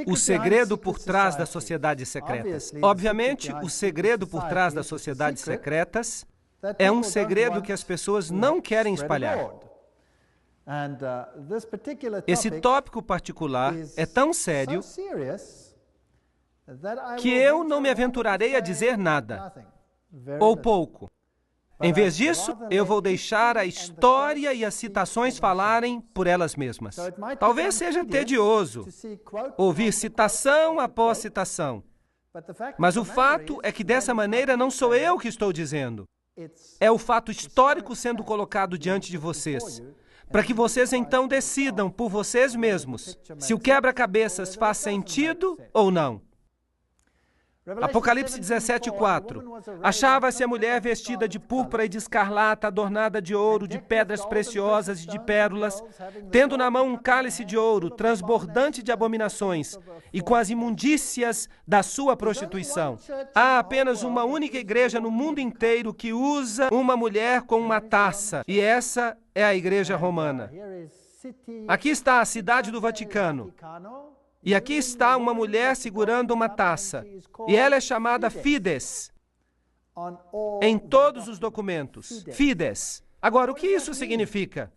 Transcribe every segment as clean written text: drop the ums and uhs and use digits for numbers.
O segredo por trás das sociedades secretas. Obviamente, o segredo por trás das sociedades secretas é um segredo que as pessoas não querem espalhar. Esse tópico particular é tão sério que eu não me aventurarei a dizer nada, ou pouco. Em vez disso, eu vou deixar a história e as citações falarem por elas mesmas. Talvez seja tedioso ouvir citação após citação, mas o fato é que dessa maneira não sou eu que estou dizendo. É o fato histórico sendo colocado diante de vocês, para que vocês então decidam por vocês mesmos se o quebra-cabeças faz sentido ou não. Apocalipse 17:4. Achava-se a mulher vestida de púrpura e de escarlata, adornada de ouro, de pedras preciosas e de pérolas, tendo na mão um cálice de ouro, transbordante de abominações, e com as imundícias da sua prostituição. Há apenas uma única igreja no mundo inteiro que usa uma mulher com uma taça, e essa é a Igreja Romana. Aqui está a cidade do Vaticano. E aqui está uma mulher segurando uma taça. E ela é chamada Fides em todos os documentos. Fides. Agora, o que isso significa?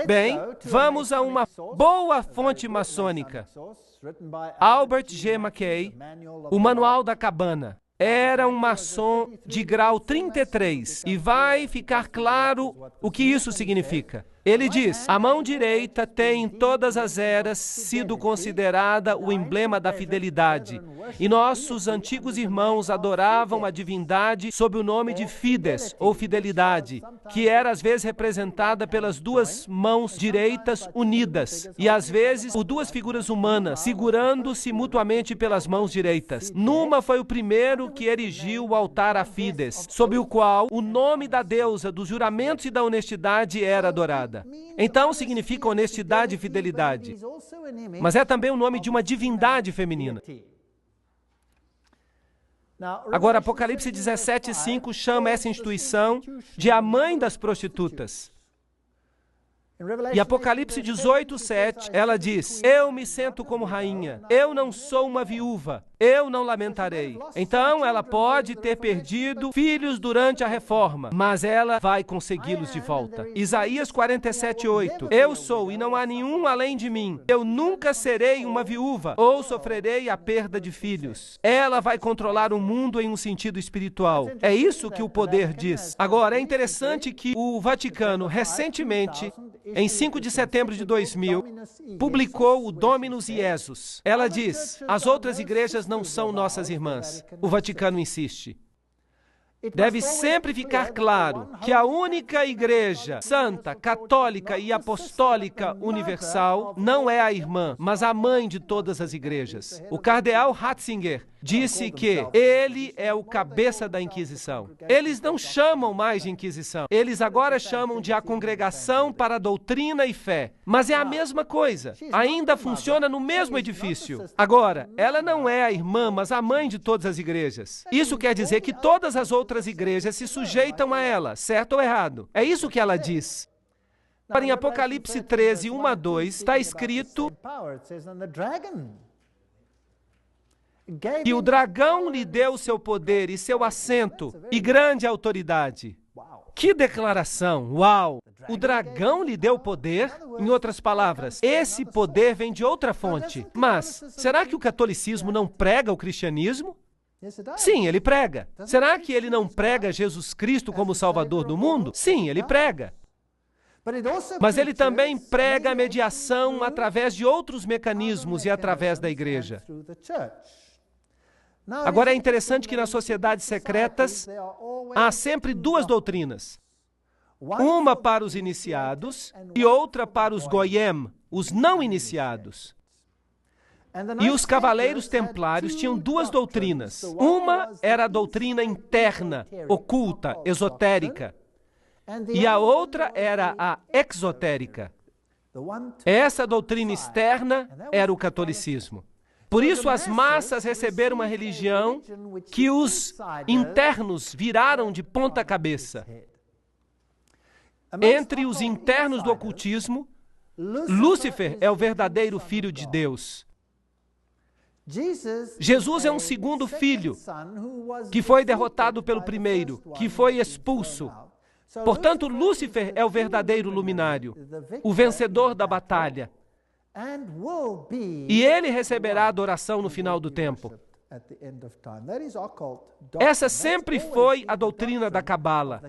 Bem, vamos a uma boa fonte maçônica. Albert G. Mackay, o Manual da Cabana. Era um maçom de grau 33. E vai ficar claro o que isso significa. Ele diz: a mão direita tem em todas as eras sido considerada o emblema da fidelidade. E nossos antigos irmãos adoravam a divindade sob o nome de Fides, ou fidelidade, que era às vezes representada pelas duas mãos direitas unidas, e às vezes por duas figuras humanas, segurando-se mutuamente pelas mãos direitas. Numa foi o primeiro que erigiu o altar a Fides, sob o qual o nome da deusa dos juramentos e da honestidade era adorada. Então significa honestidade e fidelidade, mas é também o nome de uma divindade feminina. Agora, Apocalipse 17:5 chama essa instituição de a mãe das prostitutas. E Apocalipse 18:7, ela diz: eu me sento como rainha, eu não sou uma viúva, eu não lamentarei. Então ela pode ter perdido filhos durante a reforma, mas ela vai consegui-los de volta. Isaías 47:8, eu sou e não há nenhum além de mim, eu nunca serei uma viúva ou sofrerei a perda de filhos. Ela vai controlar o mundo em um sentido espiritual. É isso que o poder diz. Agora, é interessante que o Vaticano recentemente, em 5 de setembro de 2000, publicou o Dominus Iesus. Ela diz: as outras igrejas não são nossas irmãs. O Vaticano insiste. Deve sempre ficar claro que a única igreja santa, católica e apostólica universal não é a irmã, mas a mãe de todas as igrejas. O cardeal Ratzinger disse que ele é o cabeça da Inquisição. Eles não chamam mais de Inquisição. Eles agora chamam de a Congregação para a Doutrina e Fé. Mas é a mesma coisa. Ainda funciona no mesmo edifício. Agora, ela não é a irmã, mas a mãe de todas as igrejas. Isso quer dizer que todas as outras igrejas se sujeitam a ela, certo ou errado? É isso que ela diz. Em Apocalipse 13, 1-2, está escrito que o dragão lhe deu seu poder e seu assento e grande autoridade. Que declaração! Uau! O dragão lhe deu poder? Em outras palavras, esse poder vem de outra fonte. Mas, será que o catolicismo não prega o cristianismo? Sim, ele prega. Será que ele não prega Jesus Cristo como Salvador do mundo? Sim, ele prega. Mas ele também prega a mediação através de outros mecanismos e através da igreja. Agora, é interessante que nas sociedades secretas há sempre duas doutrinas. Uma para os iniciados e outra para os goyim, os não iniciados. E os cavaleiros templários tinham duas doutrinas. Uma era a doutrina interna, oculta, esotérica. E a outra era a exotérica. Essa doutrina externa era o catolicismo. Por isso as massas receberam uma religião que os internos viraram de ponta cabeça. Entre os internos do ocultismo, Lúcifer é o verdadeiro filho de Deus. Jesus é um segundo filho que foi derrotado pelo primeiro, que foi expulso. Portanto, Lúcifer é o verdadeiro luminário, o vencedor da batalha. E ele receberá adoração no final do tempo. Essa sempre foi a doutrina da Cabala.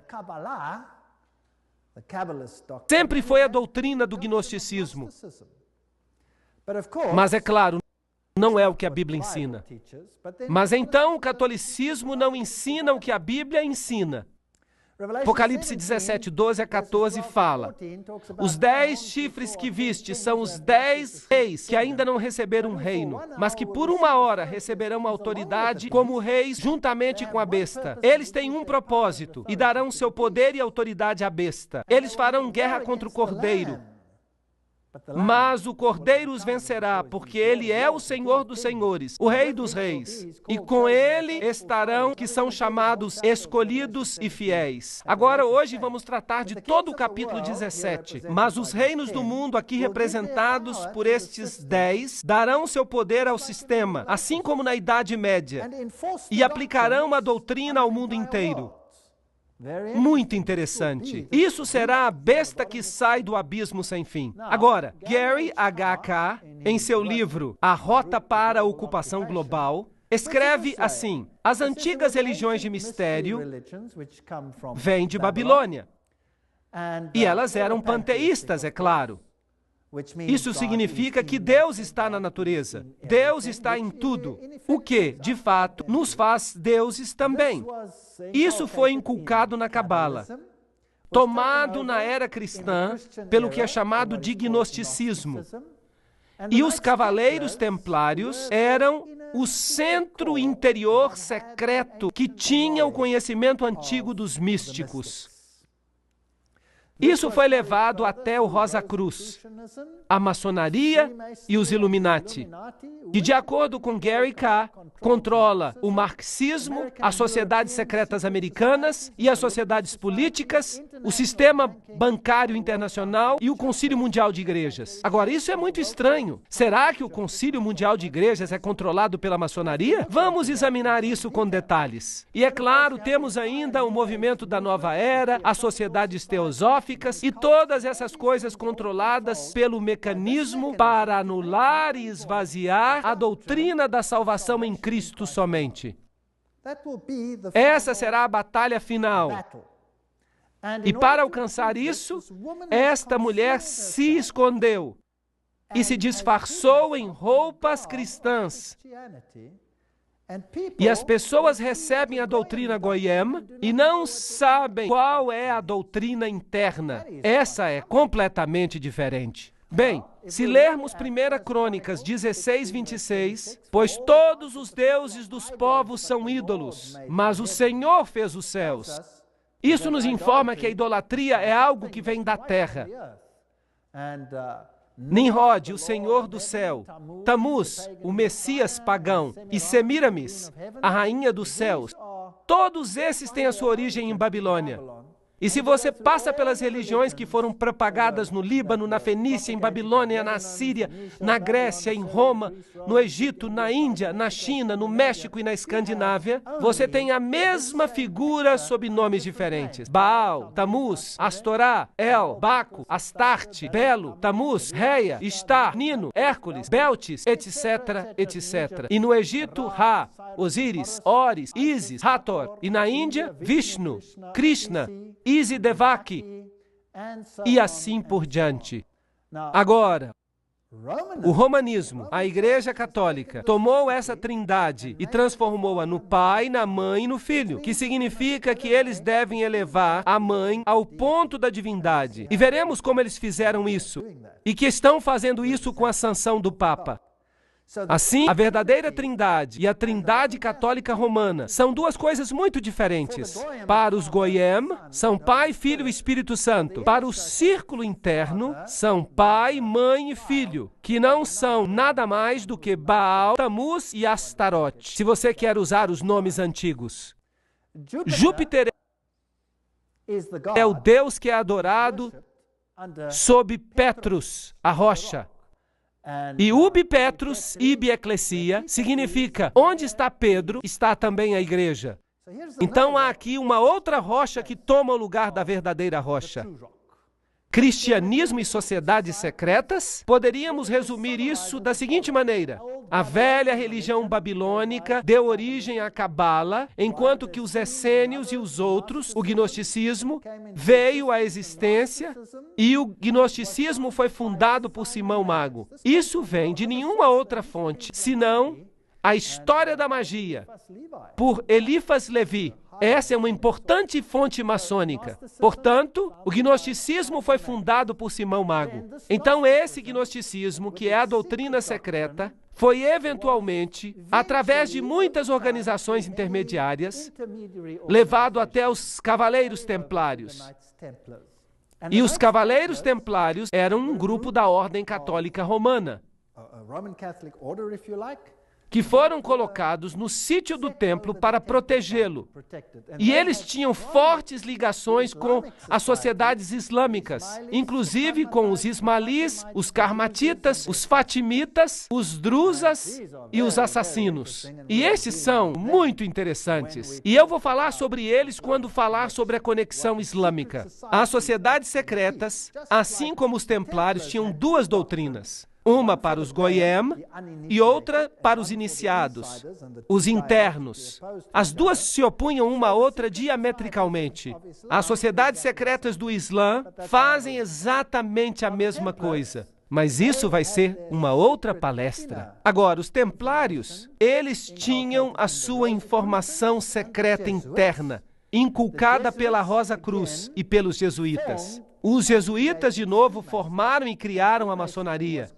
Sempre foi a doutrina do gnosticismo. Mas é claro, não é o que a Bíblia ensina. Mas então o catolicismo não ensina o que a Bíblia ensina. Apocalipse 17, 12 a 14 fala: os 10 chifres que viste são os 10 reis que ainda não receberam um reino, mas que por uma hora receberão autoridade como reis juntamente com a besta. Eles têm um propósito e darão seu poder e autoridade à besta. Eles farão guerra contra o Cordeiro. Mas o Cordeiro os vencerá, porque ele é o Senhor dos senhores, o Rei dos reis. E com ele estarão que são chamados escolhidos e fiéis. Agora, hoje, vamos tratar de todo o capítulo 17. Mas os reinos do mundo, aqui representados por estes 10, darão seu poder ao sistema, assim como na Idade Média, e aplicarão a doutrina ao mundo inteiro. Muito interessante. Isso será a besta que sai do abismo sem fim. Agora, Gary H.K., em seu livro A Rota para a Ocupação Global, escreve assim: as antigas religiões de mistério vêm de Babilônia. E elas eram panteístas, é claro. Isso significa que Deus está na natureza. Deus está em tudo. O que, de fato, nos faz deuses também. Isso foi inculcado na Cabala, tomado na era cristã pelo que é chamado de gnosticismo. E os cavaleiros templários eram o centro interior secreto que tinha o conhecimento antigo dos místicos. Isso foi levado até o Rosa Cruz, a maçonaria e os Illuminati, que, de acordo com Gary K., controla o marxismo, as sociedades secretas americanas e as sociedades políticas, o sistema bancário internacional e o Concílio Mundial de Igrejas. Agora, isso é muito estranho. Será que o Concílio Mundial de Igrejas é controlado pela maçonaria? Vamos examinar isso com detalhes. E é claro, temos ainda o movimento da Nova Era, as sociedades teosóficas e todas essas coisas controladas pelo mecanismo para anular e esvaziar a doutrina da salvação em Cristo somente. Essa será a batalha final. E para alcançar isso, esta mulher se escondeu e se disfarçou em roupas cristãs. E as pessoas recebem a doutrina Goyim e não sabem qual é a doutrina interna. Essa é completamente diferente. Bem, se lermos 1 Crônicas 16, 26, pois todos os deuses dos povos são ídolos, mas o Senhor fez os céus. Isso nos informa que a idolatria é algo que vem da terra. Nimrod, o Senhor do céu, Tamuz, o Messias pagão, e Semiramis, a rainha dos céus, todos esses têm a sua origem em Babilônia. E se você passa pelas religiões que foram propagadas no Líbano, na Fenícia, em Babilônia, na Síria, na Grécia, em Roma, no Egito, na Índia, na China, no México e na Escandinávia, você tem a mesma figura sob nomes diferentes. Baal, Tamuz, Astorá, El, Baco, Astarte, Belo, Tamuz, Reia, Istar, Nino, Hércules, Beltis, etc., etc. E no Egito, Ra, Osíris, Oris, Ísis, Hathor. E na Índia, Vishnu, Krishna, Isidevaki, e assim por diante. Agora, o romanismo, a Igreja Católica, tomou essa trindade e transformou-a no Pai, na Mãe e no Filho, que significa que eles devem elevar a Mãe ao ponto da divindade. E veremos como eles fizeram isso, e que estão fazendo isso com a sanção do Papa. Assim, a verdadeira trindade e a trindade católica romana são duas coisas muito diferentes. Para os Goyim, são Pai, Filho e Espírito Santo. Para o círculo interno, são Pai, Mãe e Filho, que não são nada mais do que Baal, Tamuz e Astarote, se você quer usar os nomes antigos. Júpiter é o Deus que é adorado sob Petrus, a rocha. E ubi Petrus, ibi ecclesia, significa, onde está Pedro, está também a igreja. Então há aqui uma outra rocha que toma o lugar da verdadeira rocha. Cristianismo e sociedades secretas? Poderíamos resumir isso da seguinte maneira: a velha religião babilônica deu origem à Cabala, enquanto que os essênios e os outros, o gnosticismo, veio à existência e o gnosticismo foi fundado por Simão Mago. Isso vem de nenhuma outra fonte, senão a história da magia, por Eliphas Levi. Essa é uma importante fonte maçônica. Portanto, o gnosticismo foi fundado por Simão Mago. Então, esse gnosticismo, que é a doutrina secreta, foi eventualmente, através de muitas organizações intermediárias, levado até os Cavaleiros Templários. E os Cavaleiros Templários eram um grupo da Ordem Católica Romana, que foram colocados no sítio do templo para protegê-lo. E eles tinham fortes ligações com as sociedades islâmicas, inclusive com os ismaelis, os carmatitas, os fatimitas, os druzas e os assassinos. E esses são muito interessantes. E eu vou falar sobre eles quando falar sobre a conexão islâmica. As sociedades secretas, assim como os templários, tinham duas doutrinas. Uma para os goyim e outra para os iniciados, os internos. As duas se opunham uma à outra diametricalmente. As sociedades secretas do Islã fazem exatamente a mesma coisa. Mas isso vai ser uma outra palestra. Agora, os templários, eles tinham a sua informação secreta interna, inculcada pela Rosa Cruz e pelos jesuítas. Os jesuítas, de novo, formaram e criaram a maçonaria.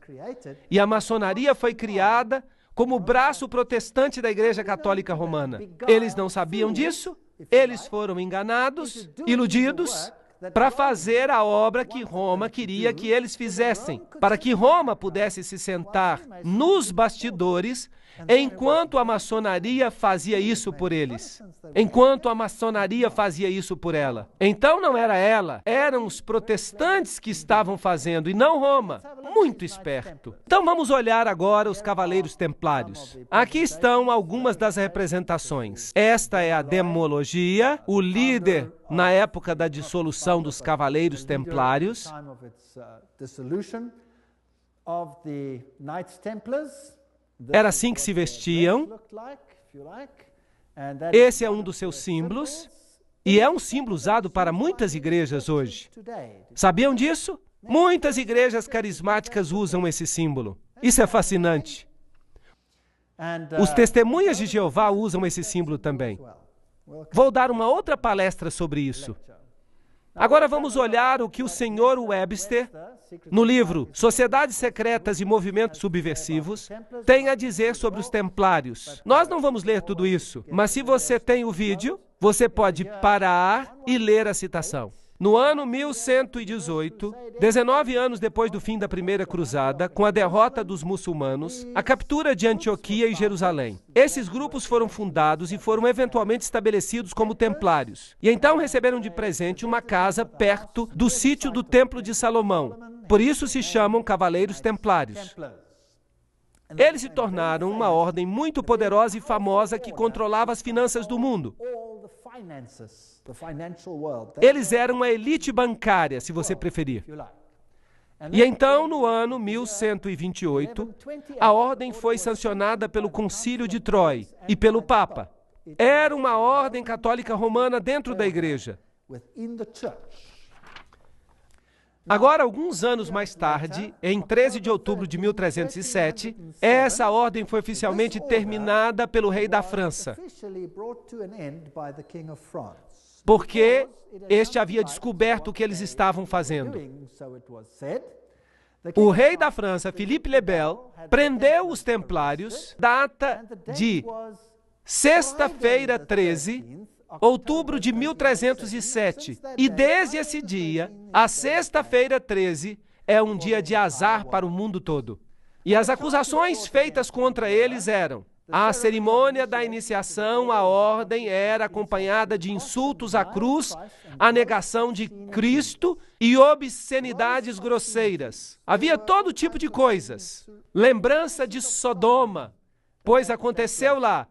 E a maçonaria foi criada como o braço protestante da Igreja Católica Romana. Eles não sabiam disso, eles foram enganados, iludidos, para fazer a obra que Roma queria que eles fizessem, para que Roma pudesse se sentar nos bastidores enquanto a maçonaria fazia isso por eles, enquanto a maçonaria fazia isso por ela. Então não era ela, eram os protestantes que estavam fazendo e não Roma. Muito esperto. Então vamos olhar agora os Cavaleiros Templários. Aqui estão algumas das representações. Esta é a demologia, o líder na época da dissolução dos Cavaleiros Templários. Era assim que se vestiam. Esse é um dos seus símbolos. E é um símbolo usado para muitas igrejas hoje. Sabiam disso? Muitas igrejas carismáticas usam esse símbolo. Isso é fascinante. Os testemunhas de Jeová usam esse símbolo também. Vou dar uma outra palestra sobre isso. Agora vamos olhar o que o Sr. Webster, no livro Sociedades Secretas e Movimentos Subversivos, tem a dizer sobre os templários. Nós não vamos ler tudo isso, mas se você tem o vídeo, você pode parar e ler a citação. No ano 1118, 19 anos depois do fim da Primeira Cruzada, com a derrota dos muçulmanos, a captura de Antioquia e Jerusalém. Esses grupos foram fundados e foram eventualmente estabelecidos como templários. E então receberam de presente uma casa perto do sítio do Templo de Salomão. Por isso se chamam Cavaleiros Templários. Eles se tornaram uma ordem muito poderosa e famosa que controlava as finanças do mundo. Eles eram uma elite bancária, se você preferir. E então, no ano 1128, a ordem foi sancionada pelo Concílio de Troy e pelo Papa. Era uma ordem católica romana dentro da igreja. Agora, alguns anos mais tarde, em 13 de outubro de 1307, essa ordem foi oficialmente terminada pelo rei da França, porque este havia descoberto o que eles estavam fazendo. O rei da França, Philippe le Bel, prendeu os templários, data de sexta-feira 13, outubro de 1307. E desde esse dia, a sexta-feira 13 é um dia de azar para o mundo todo. E as acusações feitas contra eles eram: A cerimônia da iniciação à ordem era acompanhada de insultos à cruz, a negação de Cristo e obscenidades grosseiras. Havia todo tipo de coisas. Lembrança de Sodoma, pois aconteceu lá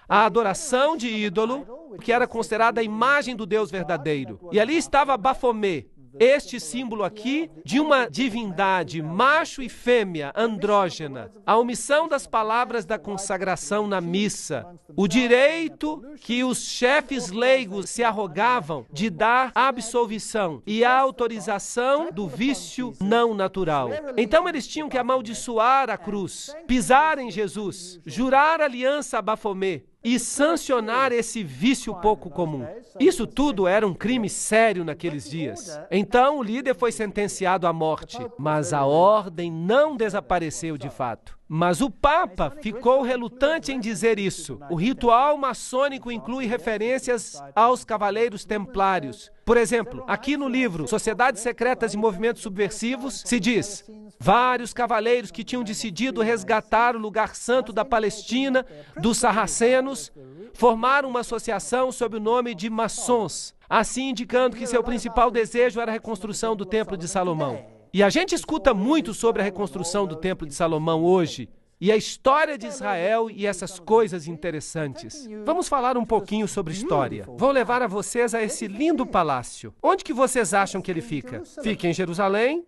a adoração de ídolo, que era considerada a imagem do Deus verdadeiro. E ali estava Bafomé, este símbolo aqui de uma divindade, macho e fêmea, andrógena. A omissão das palavras da consagração na missa. O direito que os chefes leigos se arrogavam de dar absolvição e a autorização do vício não natural. Então eles tinham que amaldiçoar a cruz, pisar em Jesus, jurar aliança a Bafomé e sancionar esse vício pouco comum. Isso tudo era um crime sério naqueles dias. Então o líder foi sentenciado à morte, mas a ordem não desapareceu de fato. Mas o Papa ficou relutante em dizer isso. O ritual maçônico inclui referências aos cavaleiros templários. Por exemplo, aqui no livro Sociedades Secretas e Movimentos Subversivos, se diz: vários cavaleiros que tinham decidido resgatar o lugar santo da Palestina dos sarracenos formaram uma associação sob o nome de maçons, assim indicando que seu principal desejo era a reconstrução do Templo de Salomão. E a gente escuta muito sobre a reconstrução do Templo de Salomão hoje, e a história de Israel e essas coisas interessantes. Vamos falar um pouquinho sobre história. Vou levar a vocês a esse lindo palácio. Onde que vocês acham que ele fica? Fica em Jerusalém,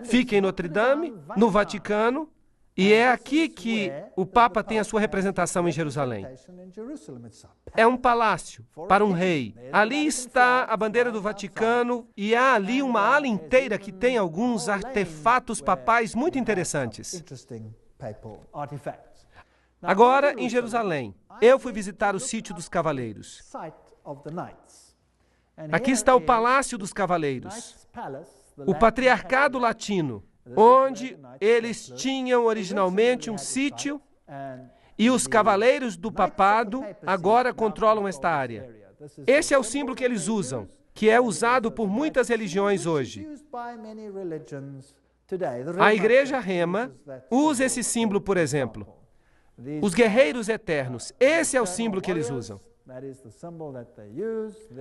fica em Notre Dame, no Vaticano, e é aqui que o Papa tem a sua representação em Jerusalém. É um palácio para um rei. Ali está a bandeira do Vaticano e há ali uma ala inteira que tem alguns artefatos papais muito interessantes. Agora, em Jerusalém, eu fui visitar o sítio dos cavaleiros. Aqui está o Palácio dos Cavaleiros, o Patriarcado Latino, onde eles tinham originalmente um sítio e os cavaleiros do papado agora controlam esta área. Esse é o símbolo que eles usam, que é usado por muitas religiões hoje. A Igreja Rema usa esse símbolo, por exemplo. Os guerreiros eternos, esse é o símbolo que eles usam.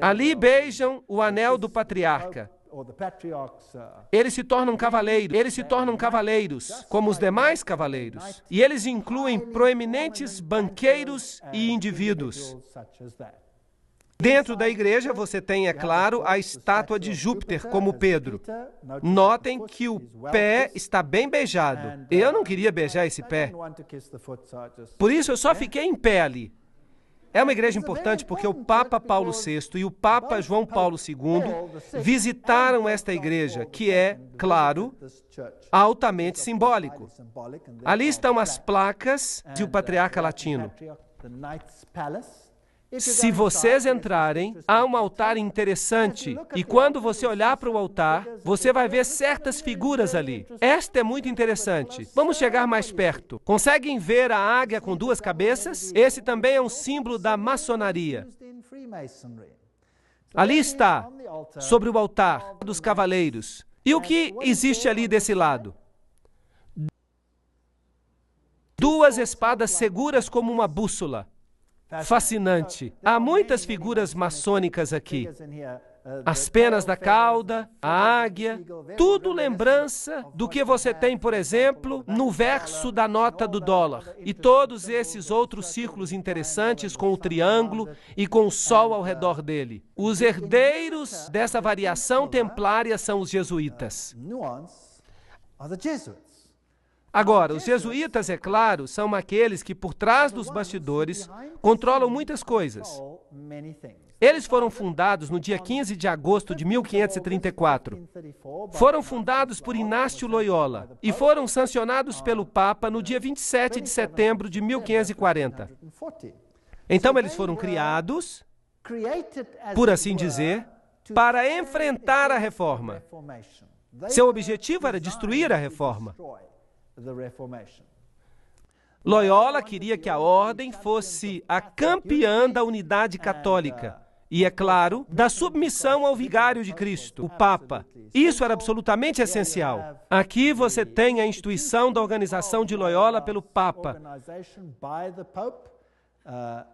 Ali beijam o anel do patriarca. Eles se tornam cavaleiros, como os demais cavaleiros. E eles incluem proeminentes banqueiros e indivíduos. Dentro da igreja você tem, é claro, a estátua de Júpiter, como Pedro. Notem que o pé está bem beijado. Eu não queria beijar esse pé. Por isso eu só fiquei em pé ali. É uma igreja importante porque o Papa Paulo VI e o Papa João Paulo II visitaram esta igreja, que é, claro, altamente simbólico. Ali estão as placas de o Patriarca Latino. Se vocês entrarem, há um altar interessante, e quando você olhar para o altar, você vai ver certas figuras ali. Esta é muito interessante. Vamos chegar mais perto. Conseguem ver a águia com duas cabeças? Esse também é um símbolo da maçonaria. Ali está, sobre o altar dos cavaleiros. E o que existe ali desse lado? Duas espadas seguras como uma bússola. Fascinante. Há muitas figuras maçônicas aqui. As penas da cauda, a águia, tudo lembrança do que você tem, por exemplo, no verso da nota do dólar. E todos esses outros círculos interessantes com o triângulo e com o sol ao redor dele. Os herdeiros dessa variação templária são os jesuítas. Agora, os jesuítas, é claro, são aqueles que, por trás dos bastidores, controlam muitas coisas. Eles foram fundados no dia 15 de agosto de 1534. Foram fundados por Inácio Loyola e foram sancionados pelo Papa no dia 27 de setembro de 1540. Então, eles foram criados, por assim dizer, para enfrentar a reforma. Seu objetivo era destruir a reforma. Loyola queria que a ordem fosse a campeã da unidade católica E, é claro, da submissão ao vigário de Cristo, o Papa. Isso era absolutamente essencial. Aqui você tem a instituição da organização de Loyola pelo Papa.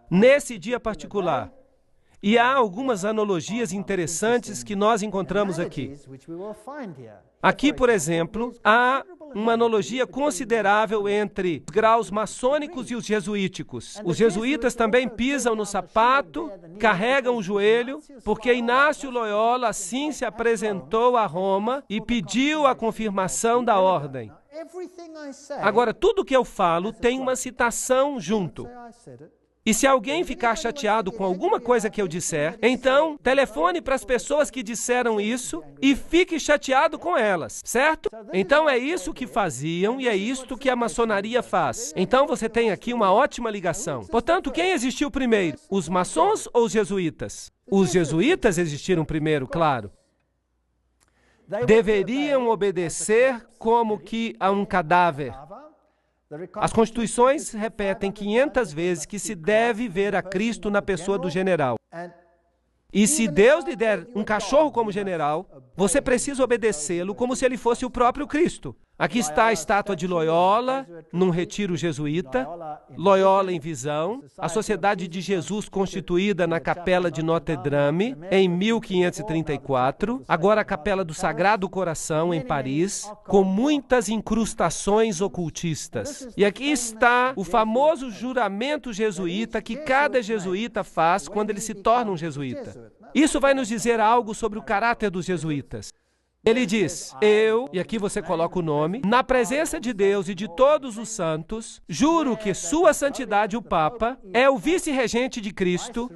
Nesse dia particular. E há algumas analogias interessantes que nós encontramos aqui. Aqui, por exemplo, há uma analogia considerável entre os graus maçônicos e os jesuíticos. Os jesuítas também pisam no sapato, carregam o joelho, porque Inácio Loyola assim se apresentou a Roma e pediu a confirmação da ordem. Agora, tudo que eu falo tem uma citação junto. E se alguém ficar chateado com alguma coisa que eu disser, então telefone para as pessoas que disseram isso e fique chateado com elas, certo? Então é isso que faziam e é isto que a maçonaria faz. Então você tem aqui uma ótima ligação. Portanto, quem existiu primeiro? Os maçons ou os jesuítas? Os jesuítas existiram primeiro, claro. Deveriam obedecer como que a um cadáver. As constituições repetem 500 vezes que se deve ver a Cristo na pessoa do general. E se Deus lhe der um cachorro como general, você precisa obedecê-lo como se ele fosse o próprio Cristo. Aqui está a estátua de Loyola, num retiro jesuíta, Loyola em visão, a Sociedade de Jesus constituída na Capela de Notre-Dame, em 1534, agora a Capela do Sagrado Coração, em Paris, com muitas incrustações ocultistas. E aqui está o famoso juramento jesuíta que cada jesuíta faz quando ele se torna um jesuíta. Isso vai nos dizer algo sobre o caráter dos jesuítas. Ele diz, eu, e aqui você coloca o nome, na presença de Deus e de todos os santos, juro que Sua Santidade o Papa é o vice-regente de Cristo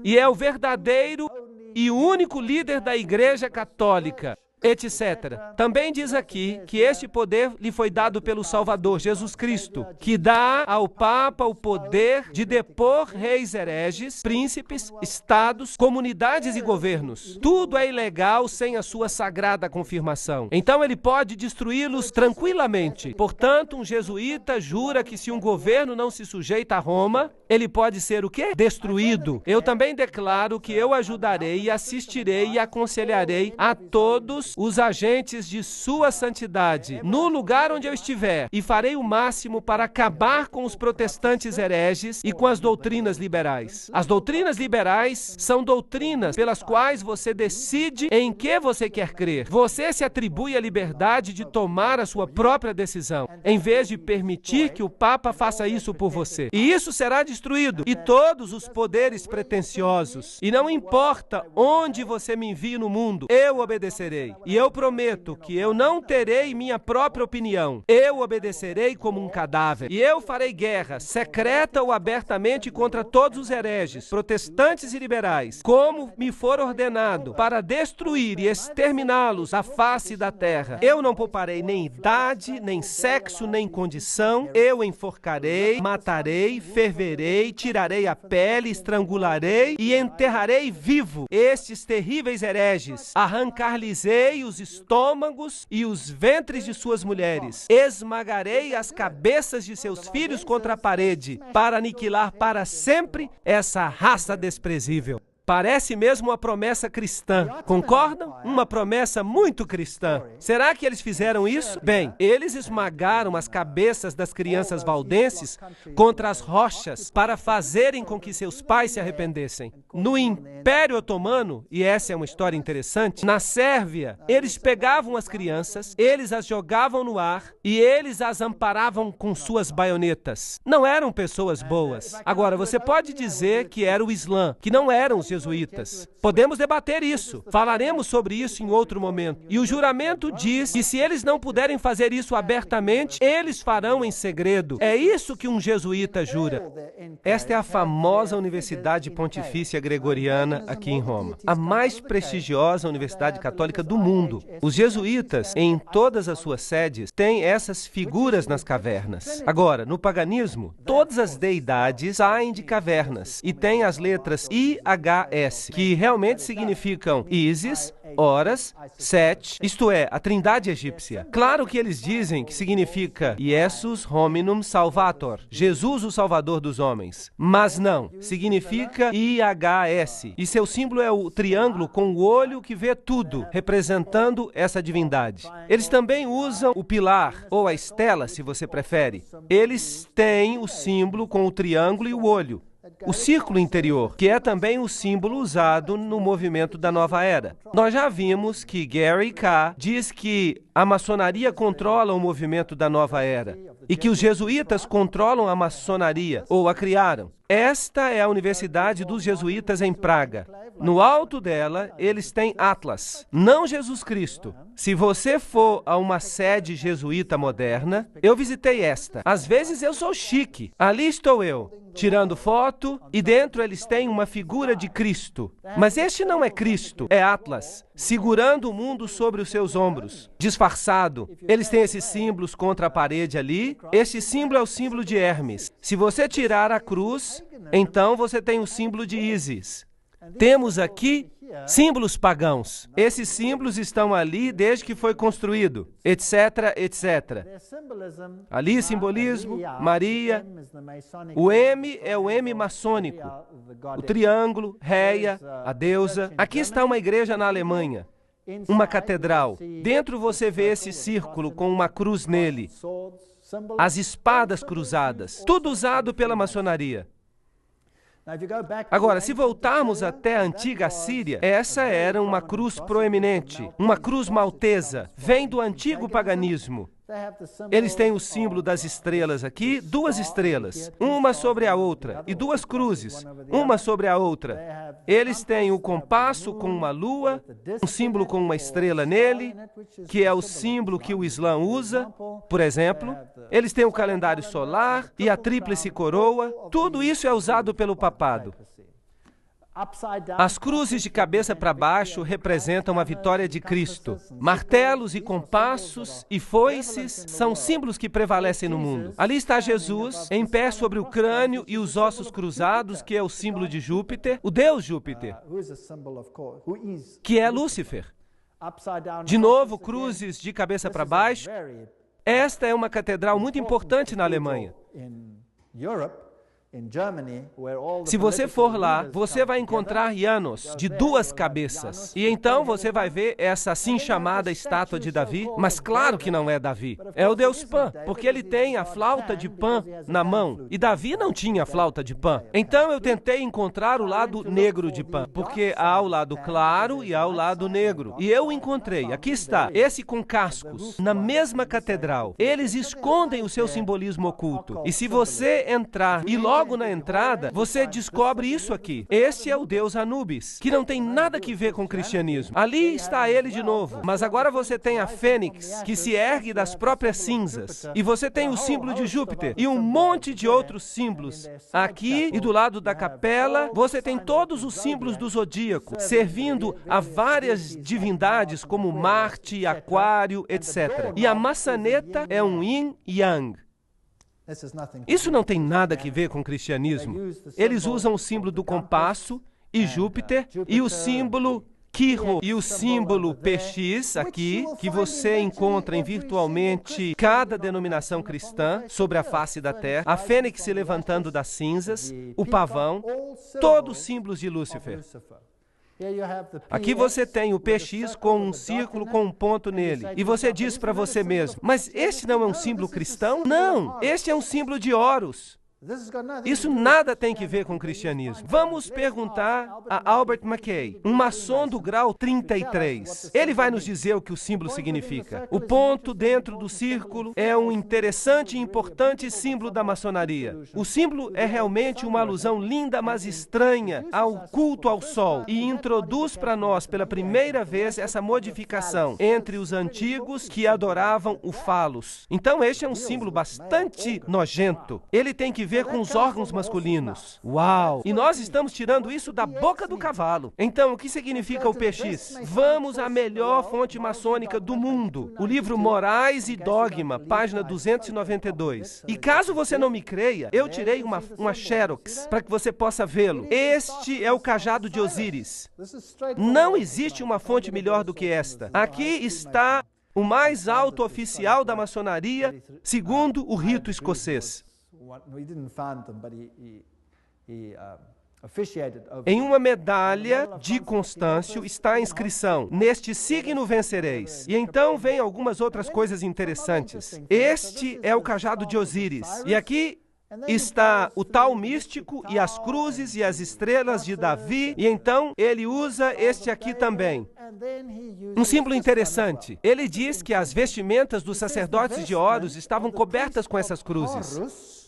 e é o verdadeiro e único líder da Igreja Católica, etc. Também diz aqui que este poder lhe foi dado pelo Salvador, Jesus Cristo, que dá ao Papa o poder de depor reis hereges, príncipes, estados, comunidades e governos. Tudo é ilegal sem a sua sagrada confirmação. Então ele pode destruí-los tranquilamente. Portanto, um jesuíta jura que se um governo não se sujeita a Roma, ele pode ser o quê? Destruído. Eu também declaro que eu ajudarei, assistirei e aconselharei a todos os agentes de Sua Santidade, no lugar onde eu estiver, e farei o máximo para acabar com os protestantes hereges e com as doutrinas liberais. As doutrinas liberais são doutrinas pelas quais você decide em que você quer crer. Você se atribui a liberdade de tomar a sua própria decisão, em vez de permitir que o Papa faça isso por você. E isso será destruído, e todos os poderes pretensiosos. E não importa onde você me envie no mundo, eu obedecerei. E eu prometo que eu não terei minha própria opinião. Eu obedecerei como um cadáver. E eu farei guerra, secreta ou abertamente, contra todos os hereges, protestantes e liberais, como me for ordenado, para destruir e exterminá-los à face da terra. Eu não pouparei nem idade, nem sexo, nem condição. Eu enforcarei, matarei, ferverei, tirarei a pele, estrangularei e enterrarei vivo estes terríveis hereges. Arrancar-lhes-ei os estômagos e os ventres de suas mulheres. Esmagarei as cabeças de seus filhos contra a parede, para aniquilar para sempre essa raça desprezível. Parece mesmo uma promessa cristã. Concordam? Uma promessa muito cristã. Será que eles fizeram isso? Bem, eles esmagaram as cabeças das crianças valdenses contra as rochas para fazerem com que seus pais se arrependessem. No Império Otomano, e essa é uma história interessante, na Sérvia, eles pegavam as crianças, eles as jogavam no ar e eles as amparavam com suas baionetas. Não eram pessoas boas. Agora, você pode dizer que era o Islã, que não eram os jesuítas. Podemos debater isso. Falaremos sobre isso em outro momento. E o juramento diz que se eles não puderem fazer isso abertamente, eles farão em segredo. É isso que um jesuíta jura. Esta é a famosa Universidade Pontifícia Gregoriana aqui em Roma, a mais prestigiosa universidade católica do mundo. Os jesuítas, em todas as suas sedes, têm essas figuras nas cavernas. Agora, no paganismo, todas as deidades saem de cavernas e têm as letras IHR HS, que realmente significam Isis, Horus, Set, isto é, a trindade egípcia. Claro que eles dizem que significa Jesus Hominum Salvator, Jesus o Salvador dos homens, mas não, significa IHS, e seu símbolo é o triângulo com o olho que vê tudo, representando essa divindade. Eles também usam o pilar, ou a estela, se você prefere. Eles têm o símbolo com o triângulo e o olho. O círculo interior, que é também o símbolo usado no movimento da Nova Era. Nós já vimos que Gary K. diz que a maçonaria controla o movimento da Nova Era e que os jesuítas controlam a maçonaria, ou a criaram. Esta é a Universidade dos Jesuítas em Praga. No alto dela, eles têm Atlas, não Jesus Cristo. Se você for a uma sede jesuíta moderna, eu visitei esta. Às vezes eu sou chique. Ali estou eu, tirando foto, e dentro eles têm uma figura de Cristo. Mas este não é Cristo, é Atlas, segurando o mundo sobre os seus ombros, disfarçado. Eles têm esses símbolos contra a parede ali. Este símbolo é o símbolo de Hermes. Se você tirar a cruz, então você tem o símbolo de Ísis. Temos aqui símbolos pagãos. Esses símbolos estão ali desde que foi construído, etc, etc. Ali, simbolismo, Maria. O M é o M maçônico. O triângulo, Réia, a deusa. Aqui está uma igreja na Alemanha, uma catedral. Dentro você vê esse círculo com uma cruz nele. As espadas cruzadas. Tudo usado pela maçonaria. Agora, se voltarmos até a antiga Síria, essa era uma cruz proeminente, uma cruz maltesa, vem do antigo paganismo. Eles têm o símbolo das estrelas aqui, duas estrelas, uma sobre a outra, e duas cruzes, uma sobre a outra. Eles têm o compasso com uma lua, um símbolo com uma estrela nele, que é o símbolo que o Islã usa, por exemplo. Eles têm o calendário solar e a tríplice coroa. Tudo isso é usado pelo papado. As cruzes de cabeça para baixo representam a vitória de Cristo. Martelos e compassos e foices são símbolos que prevalecem no mundo. Ali está Jesus, em pé sobre o crânio e os ossos cruzados, que é o símbolo de Júpiter, o deus Júpiter, que é Lúcifer. De novo, cruzes de cabeça para baixo. Esta é uma catedral muito importante na Alemanha. Se você for lá, você vai encontrar Janos de duas cabeças. E então você vai ver essa assim chamada estátua de Davi, mas claro que não é Davi. É o deus Pan, porque ele tem a flauta de Pan na mão. E Davi não tinha flauta de Pan. Então eu tentei encontrar o lado negro de Pan, porque há o lado claro e há o lado negro. E eu o encontrei. Aqui está, esse com cascos, na mesma catedral. Eles escondem o seu simbolismo oculto. E se você entrar e logo na entrada, você descobre isso aqui. Este é o deus Anubis, que não tem nada que ver com o cristianismo. Ali está ele de novo. Mas agora você tem a fênix, que se ergue das próprias cinzas. E você tem o símbolo de Júpiter e um monte de outros símbolos. Aqui e do lado da capela, você tem todos os símbolos do zodíaco, servindo a várias divindades como Marte, Aquário, etc. E a maçaneta é um yin e yang. Isso não tem nada a ver com o cristianismo. Eles usam o símbolo do compasso e Júpiter e o símbolo Quirro e o símbolo PX aqui, que você encontra em virtualmente cada denominação cristã sobre a face da terra, a fênix se levantando das cinzas, o pavão, todos símbolos de Lúcifer. Aqui você tem o PX com um círculo com um ponto nele. E você diz para você mesmo, mas este não é um símbolo cristão? Não, este é um símbolo de Horus. Isso nada tem que ver com o cristianismo. Vamos perguntar a Albert Mackay, um maçom do grau 33. Ele vai nos dizer o que o símbolo significa. O ponto dentro do círculo é um interessante e importante símbolo da maçonaria. O símbolo é realmente uma alusão linda, mas estranha ao culto ao sol e introduz para nós pela primeira vez essa modificação entre os antigos que adoravam o falos. Então este é um símbolo bastante nojento. Ele tem que ver com os órgãos masculinos. Uau! E nós estamos tirando isso da boca do cavalo. Então, o que significa o PX? Vamos à melhor fonte maçônica do mundo. O livro Morais e Dogma, página 292. E caso você não me creia, eu tirei uma xerox para que você possa vê-lo. Este é o cajado de Osíris. Não existe uma fonte melhor do que esta. Aqui está o mais alto oficial da maçonaria, segundo o rito escocês. Em uma medalha de Constâncio está a inscrição: neste signo vencereis. E então vem algumas outras coisas interessantes. Este é o cajado de Osíris. E aqui está o tal místico e as cruzes e as estrelas de Davi. E então ele usa este aqui também. Um símbolo interessante. Ele diz que as vestimentas dos sacerdotes de Horus estavam cobertas com essas cruzes.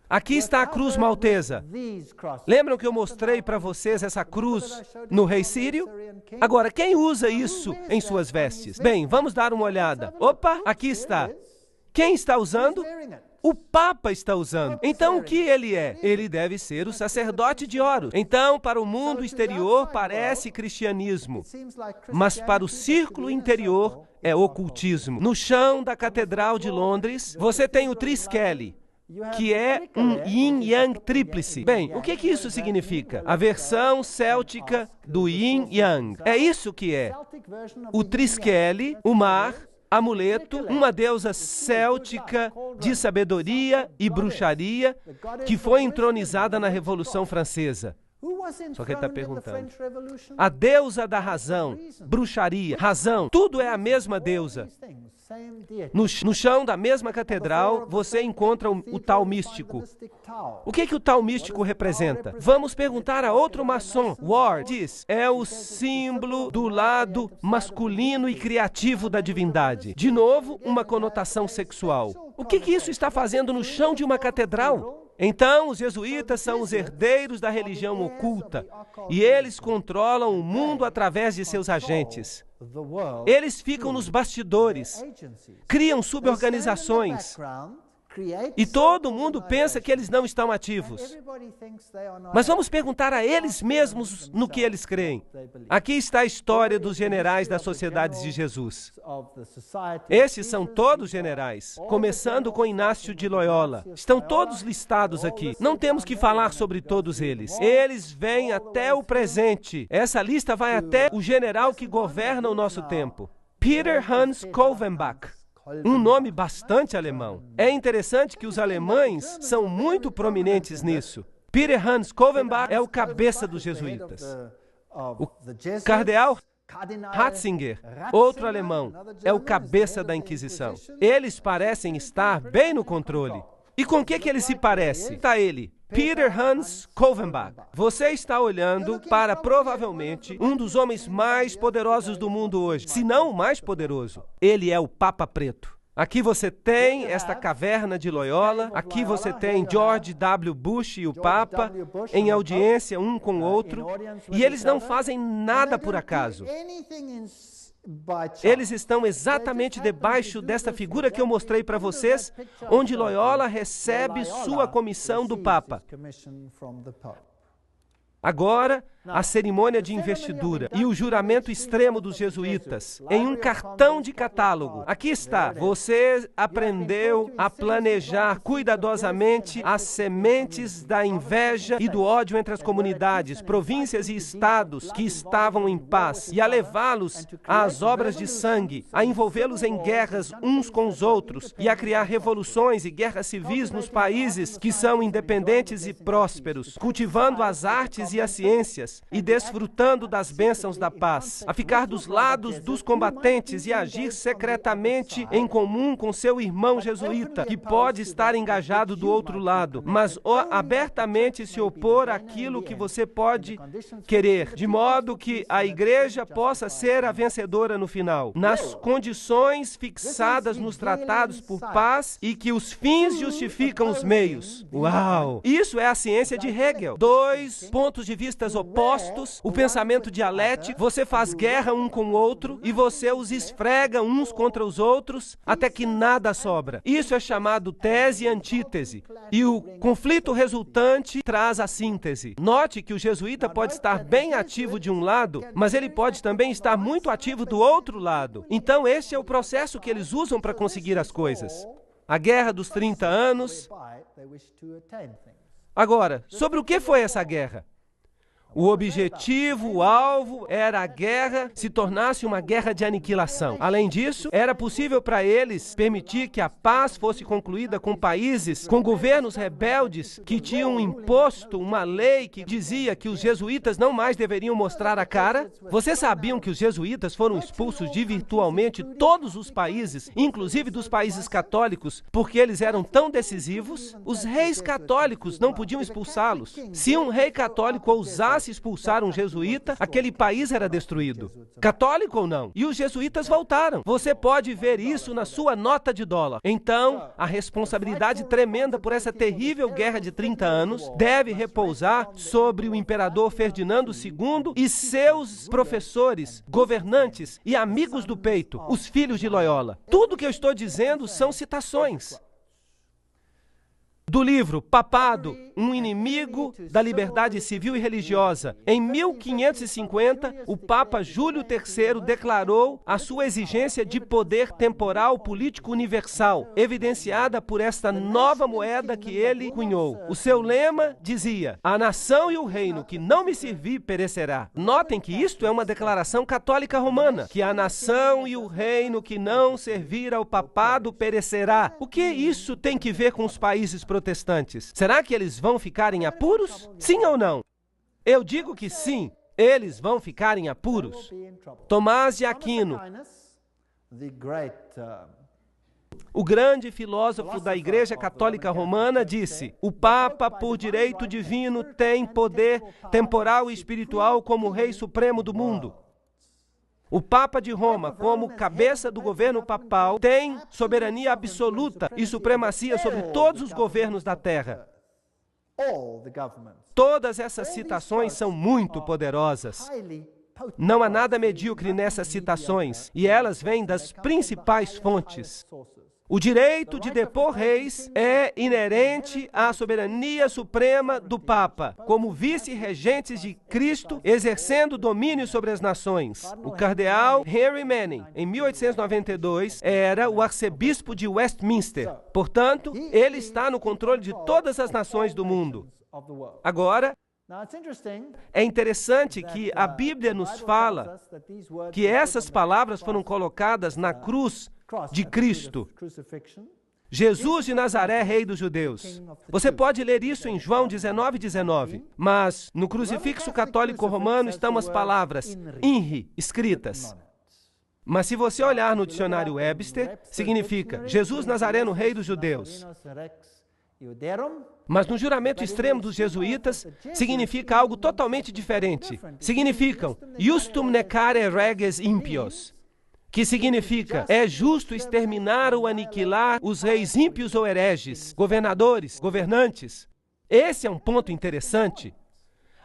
Aqui está a cruz maltesa. Lembram que eu mostrei para vocês essa cruz no rei sírio? Agora, quem usa isso em suas vestes? Bem, vamos dar uma olhada. Opa, aqui está. Quem está usando? O Papa está usando. Então, o que ele é? Ele deve ser o sacerdote de Horus. Então, para o mundo exterior, parece cristianismo. Mas para o círculo interior, é ocultismo. No chão da Catedral de Londres, você tem o Triskele, que é um yin-yang tríplice. Bem, o que isso significa? A versão céltica do yin-yang. É isso que é. O Triskele, o mar, amuleto, uma deusa céltica de sabedoria e bruxaria que foi entronizada na Revolução Francesa. Só que ele está perguntando. A deusa da razão, bruxaria, razão, tudo é a mesma deusa. No chão da mesma catedral, você encontra o tal místico. O que o tal místico representa? Vamos perguntar a outro maçom. Ward diz, é o símbolo do lado masculino e criativo da divindade. De novo, uma conotação sexual. O que isso está fazendo no chão de uma catedral? Então, os jesuítas são os herdeiros da religião oculta e eles controlam o mundo através de seus agentes. Eles ficam nos bastidores, criam suborganizações e todo mundo pensa que eles não estão ativos. Mas vamos perguntar a eles mesmos no que eles creem. Aqui está a história dos generais das Sociedades de Jesus. Estes são todos generais, começando com Inácio de Loyola. Estão todos listados aqui. Não temos que falar sobre todos eles. Eles vêm até o presente. Essa lista vai até o general que governa o nosso tempo. Peter Hans Kolvenbach. Um nome bastante alemão. É interessante que os alemães são muito prominentes nisso. Peter Hans Kolvenbach é o cabeça dos jesuítas. O cardeal Ratzinger, outro alemão, é o cabeça da Inquisição. Eles parecem estar bem no controle. E com o que ele se parece? Está ele, Peter Hans Kolvenbach. Você está olhando para, provavelmente, um dos homens mais poderosos do mundo hoje, se não o mais poderoso. Ele é o Papa Preto. Aqui você tem esta caverna de Loyola, aqui você tem George W. Bush e o Papa em audiência um com o outro, e eles não fazem nada por acaso. Eles estão exatamente debaixo desta figura que eu mostrei para vocês, onde Loyola recebe sua comissão do Papa. Agora, a cerimônia de investidura e o juramento extremo dos jesuítas em um cartão de catálogo. Aqui está. Você aprendeu a planejar cuidadosamente as sementes da inveja e do ódio entre as comunidades, províncias e estados que estavam em paz e a levá-los às obras de sangue, a envolvê-los em guerras uns com os outros e a criar revoluções e guerras civis nos países que são independentes e prósperos, cultivando as artes e as ciências e desfrutando das bênçãos da paz, a ficar dos lados dos combatentes e agir secretamente em comum com seu irmão jesuíta, que pode estar engajado do outro lado, mas abertamente se opor àquilo que você pode querer, de modo que a igreja possa ser a vencedora no final, nas condições fixadas nos tratados por paz e que os fins justificam os meios. Uau! Isso é a ciência de Hegel. 2 pontos pontos de vista opostos, o pensamento dialético, você faz guerra um com o outro e você os esfrega uns contra os outros até que nada sobra. Isso é chamado tese e antítese. E o conflito resultante traz a síntese. Note que o jesuíta pode estar bem ativo de um lado, mas ele pode também estar muito ativo do outro lado. Então, este é o processo que eles usam para conseguir as coisas. A Guerra dos 30 Anos. Agora, sobre o que foi essa guerra? O objetivo, o alvo, era a guerra se tornasse uma guerra de aniquilação. Além disso, era possível para eles permitir que a paz fosse concluída com países, com governos rebeldes que tinham imposto uma lei que dizia que os jesuítas não mais deveriam mostrar a cara. Vocês sabiam que os jesuítas foram expulsos de virtualmente todos os países, inclusive dos países católicos, porque eles eram tão decisivos? Os reis católicos não podiam expulsá-los. Se um rei católico ousasse expulsar um jesuíta, aquele país era destruído. Católico ou não? E os jesuítas voltaram. Você pode ver isso na sua nota de dólar. Então, a responsabilidade tremenda por essa terrível guerra de 30 anos deve repousar sobre o imperador Ferdinando II e seus professores, governantes e amigos do peito, os filhos de Loyola. Tudo que eu estou dizendo são citações do livro Papado, um inimigo da liberdade civil e religiosa. Em 1550, o Papa Júlio III declarou a sua exigência de poder temporal político universal, evidenciada por esta nova moeda que ele cunhou. O seu lema dizia: a nação e o reino que não me servir perecerá. Notem que isto é uma declaração católica romana, que a nação e o reino que não servir ao papado perecerá. O que isso tem que ver com os países protestantes? Será que eles vão ficar em apuros? Sim ou não? Eu digo que sim, eles vão ficar em apuros. Tomás de Aquino, o grande filósofo da Igreja Católica Romana, disse: o Papa, por direito divino, tem poder temporal e espiritual como Rei Supremo do mundo. O Papa de Roma, como cabeça do governo papal, tem soberania absoluta e supremacia sobre todos os governos da terra. Todas essas citações são muito poderosas. Não há nada medíocre nessas citações, e elas vêm das principais fontes. O direito de depor reis é inerente à soberania suprema do Papa, como vice-regentes de Cristo, exercendo domínio sobre as nações. O cardeal Henry Manning, em 1892, era o arcebispo de Westminster. Portanto, ele está no controle de todas as nações do mundo. Agora, é interessante que a Bíblia nos fala que essas palavras foram colocadas na cruz de Cristo. Jesus de Nazaré, Rei dos Judeus. Você pode ler isso em João 19:19. Mas no crucifixo católico romano estão as palavras INRI escritas. Mas se você olhar no dicionário Webster, significa Jesus Nazareno, Rei dos Judeus. Mas no juramento extremo dos jesuítas, significa algo totalmente diferente. Significam Justum necare reges impios, que significa: é justo exterminar ou aniquilar os reis ímpios ou hereges, governadores, governantes. Esse é um ponto interessante.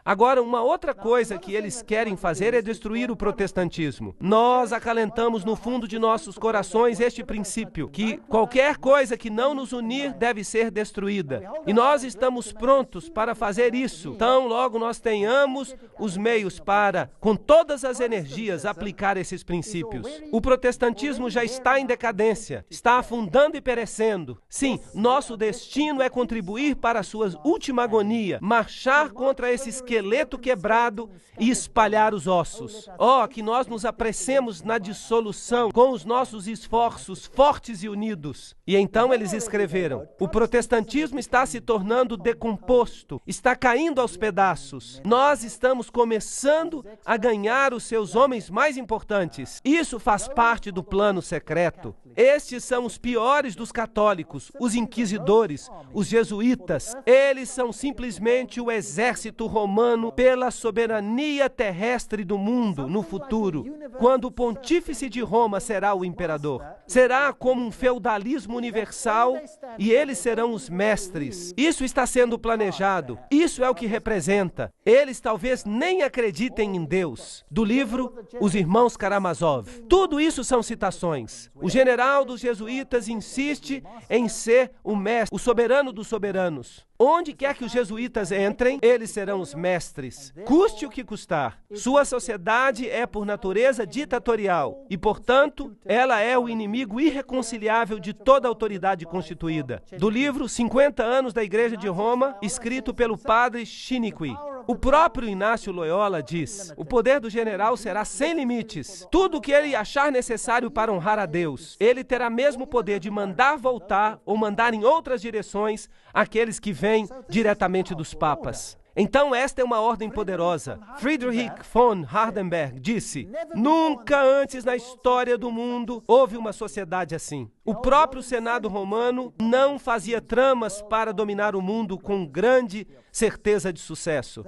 Agora, uma outra coisa que eles querem fazer é destruir o protestantismo. Nós acalentamos no fundo de nossos corações este princípio, que qualquer coisa que não nos unir deve ser destruída. E nós estamos prontos para fazer isso. Tão logo nós tenhamos os meios para, com todas as energias, aplicar esses princípios. O protestantismo já está em decadência, está afundando e perecendo. Sim, nosso destino é contribuir para a sua última agonia, marchar contra esse esqueleto quebrado e espalhar os ossos. Oh, que nós nos apressemos na dissolução com os nossos esforços fortes e unidos. E então eles escreveram: o protestantismo está se tornando decomposto, está caindo aos pedaços. Nós estamos começando a ganhar os seus homens mais importantes. Isso faz parte do plano secreto. Estes são os piores dos católicos, os inquisidores, os jesuítas. Eles são simplesmente o exército romano pela soberania terrestre do mundo no futuro, quando o pontífice de Roma será o imperador. Será como um feudalismo universal e eles serão os mestres. Isso está sendo planejado. Isso é o que representa. Eles talvez nem acreditem em Deus. Do livro Os Irmãos Karamazov. Tudo isso são citações. O general dos jesuítas insiste em ser o mestre, o soberano dos soberanos. Onde quer que os jesuítas entrem, eles serão os mestres, custe o que custar. Sua sociedade é, por natureza, ditatorial e, portanto, ela é o inimigo irreconciliável de toda autoridade constituída. Do livro 50 anos da Igreja de Roma, escrito pelo padre Chiniquy. O próprio Inácio Loyola diz: o poder do general será sem limites. Tudo o que ele achar necessário para honrar a Deus, ele terá mesmo poder de mandar voltar ou mandar em outras direções aqueles que vêm diretamente dos papas. Então esta é uma ordem poderosa. Friedrich von Hardenberg disse: nunca antes na história do mundo houve uma sociedade assim. O próprio Senado romano não fazia tramas para dominar o mundo com grande certeza de sucesso.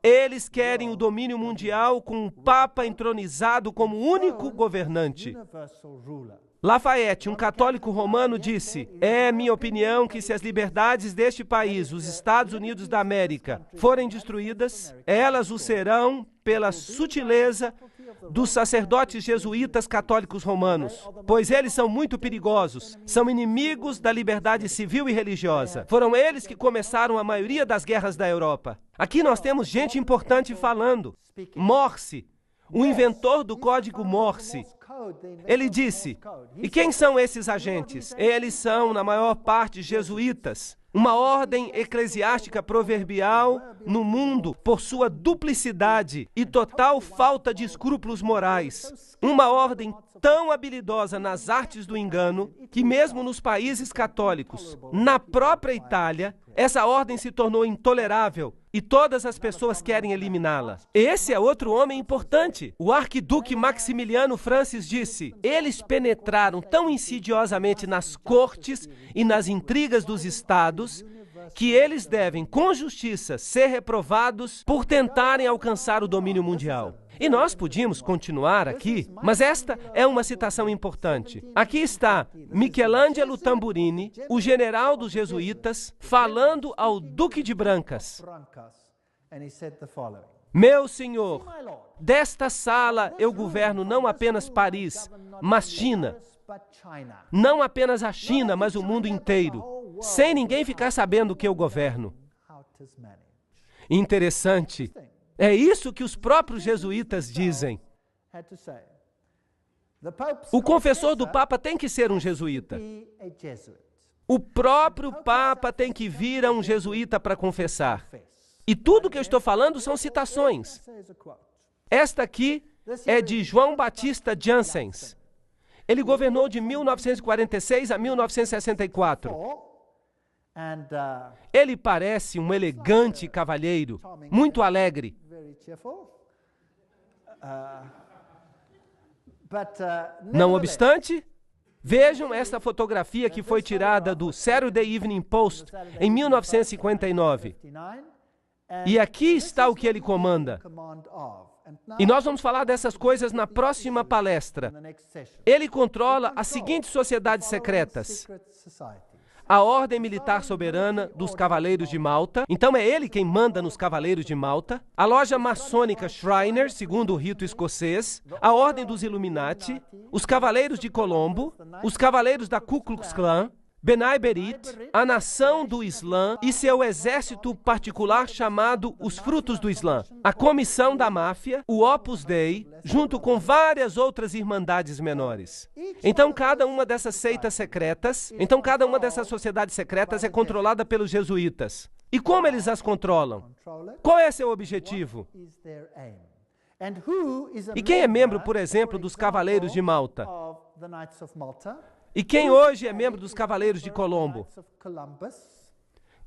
Eles querem o domínio mundial com um Papa entronizado como único governante. Lafayette, um católico romano, disse: é minha opinião que se as liberdades deste país, os Estados Unidos da América, forem destruídas, elas o serão pela sutileza dos sacerdotes jesuítas católicos romanos, pois eles são muito perigosos, são inimigos da liberdade civil e religiosa. Foram eles que começaram a maioria das guerras da Europa. Aqui nós temos gente importante falando. Morse, o inventor do código Morse, ele disse: e quem são esses agentes? Eles são, na maior parte, jesuítas, uma ordem eclesiástica proverbial no mundo por sua duplicidade e total falta de escrúpulos morais. Uma ordem tão habilidosa nas artes do engano que mesmo nos países católicos, na própria Itália, essa ordem se tornou intolerável e todas as pessoas querem eliminá-la. Esse é outro homem importante. O arquiduque Maximiliano Francis disse: eles penetraram tão insidiosamente nas cortes e nas intrigas dos estados que eles devem, com justiça, ser reprovados por tentarem alcançar o domínio mundial. E nós podíamos continuar aqui, mas esta é uma citação importante. Aqui está Michelangelo Tamburini, o general dos jesuítas, falando ao Duque de Brancas: meu senhor, desta sala eu governo não apenas Paris, mas China. Não apenas a China, mas o mundo inteiro, sem ninguém ficar sabendo que eu governo. Interessante. É isso que os próprios jesuítas dizem. O confessor do Papa tem que ser um jesuíta. O próprio Papa tem que vir a um jesuíta para confessar. E tudo que eu estou falando são citações. Esta aqui é de João Batista Janssens. Ele governou de 1946 a 1964. Ele parece um elegante cavalheiro, muito alegre. Não obstante, vejam esta fotografia que foi tirada do Saturday Evening Post em 1959. E aqui está o que ele comanda. E nós vamos falar dessas coisas na próxima palestra. Ele controla as seguintes sociedades secretas: a Ordem Militar Soberana dos Cavaleiros de Malta. Então é ele quem manda nos Cavaleiros de Malta. A loja maçônica Shriner, segundo o rito escocês. A Ordem dos Illuminati. Os Cavaleiros de Colombo. Os Cavaleiros da Ku Klux Klan. Benai Berit, a Nação do Islã e seu exército particular chamado os Frutos do Islã, a Comissão da Máfia, o Opus Dei, junto com várias outras irmandades menores. Então cada uma dessas seitas secretas, cada uma dessas sociedades secretas é controlada pelos jesuítas. E como eles as controlam? Qual é seu objetivo? E quem é membro, por exemplo, dos Cavaleiros de Malta? E quem hoje é membro dos Cavaleiros de Colombo?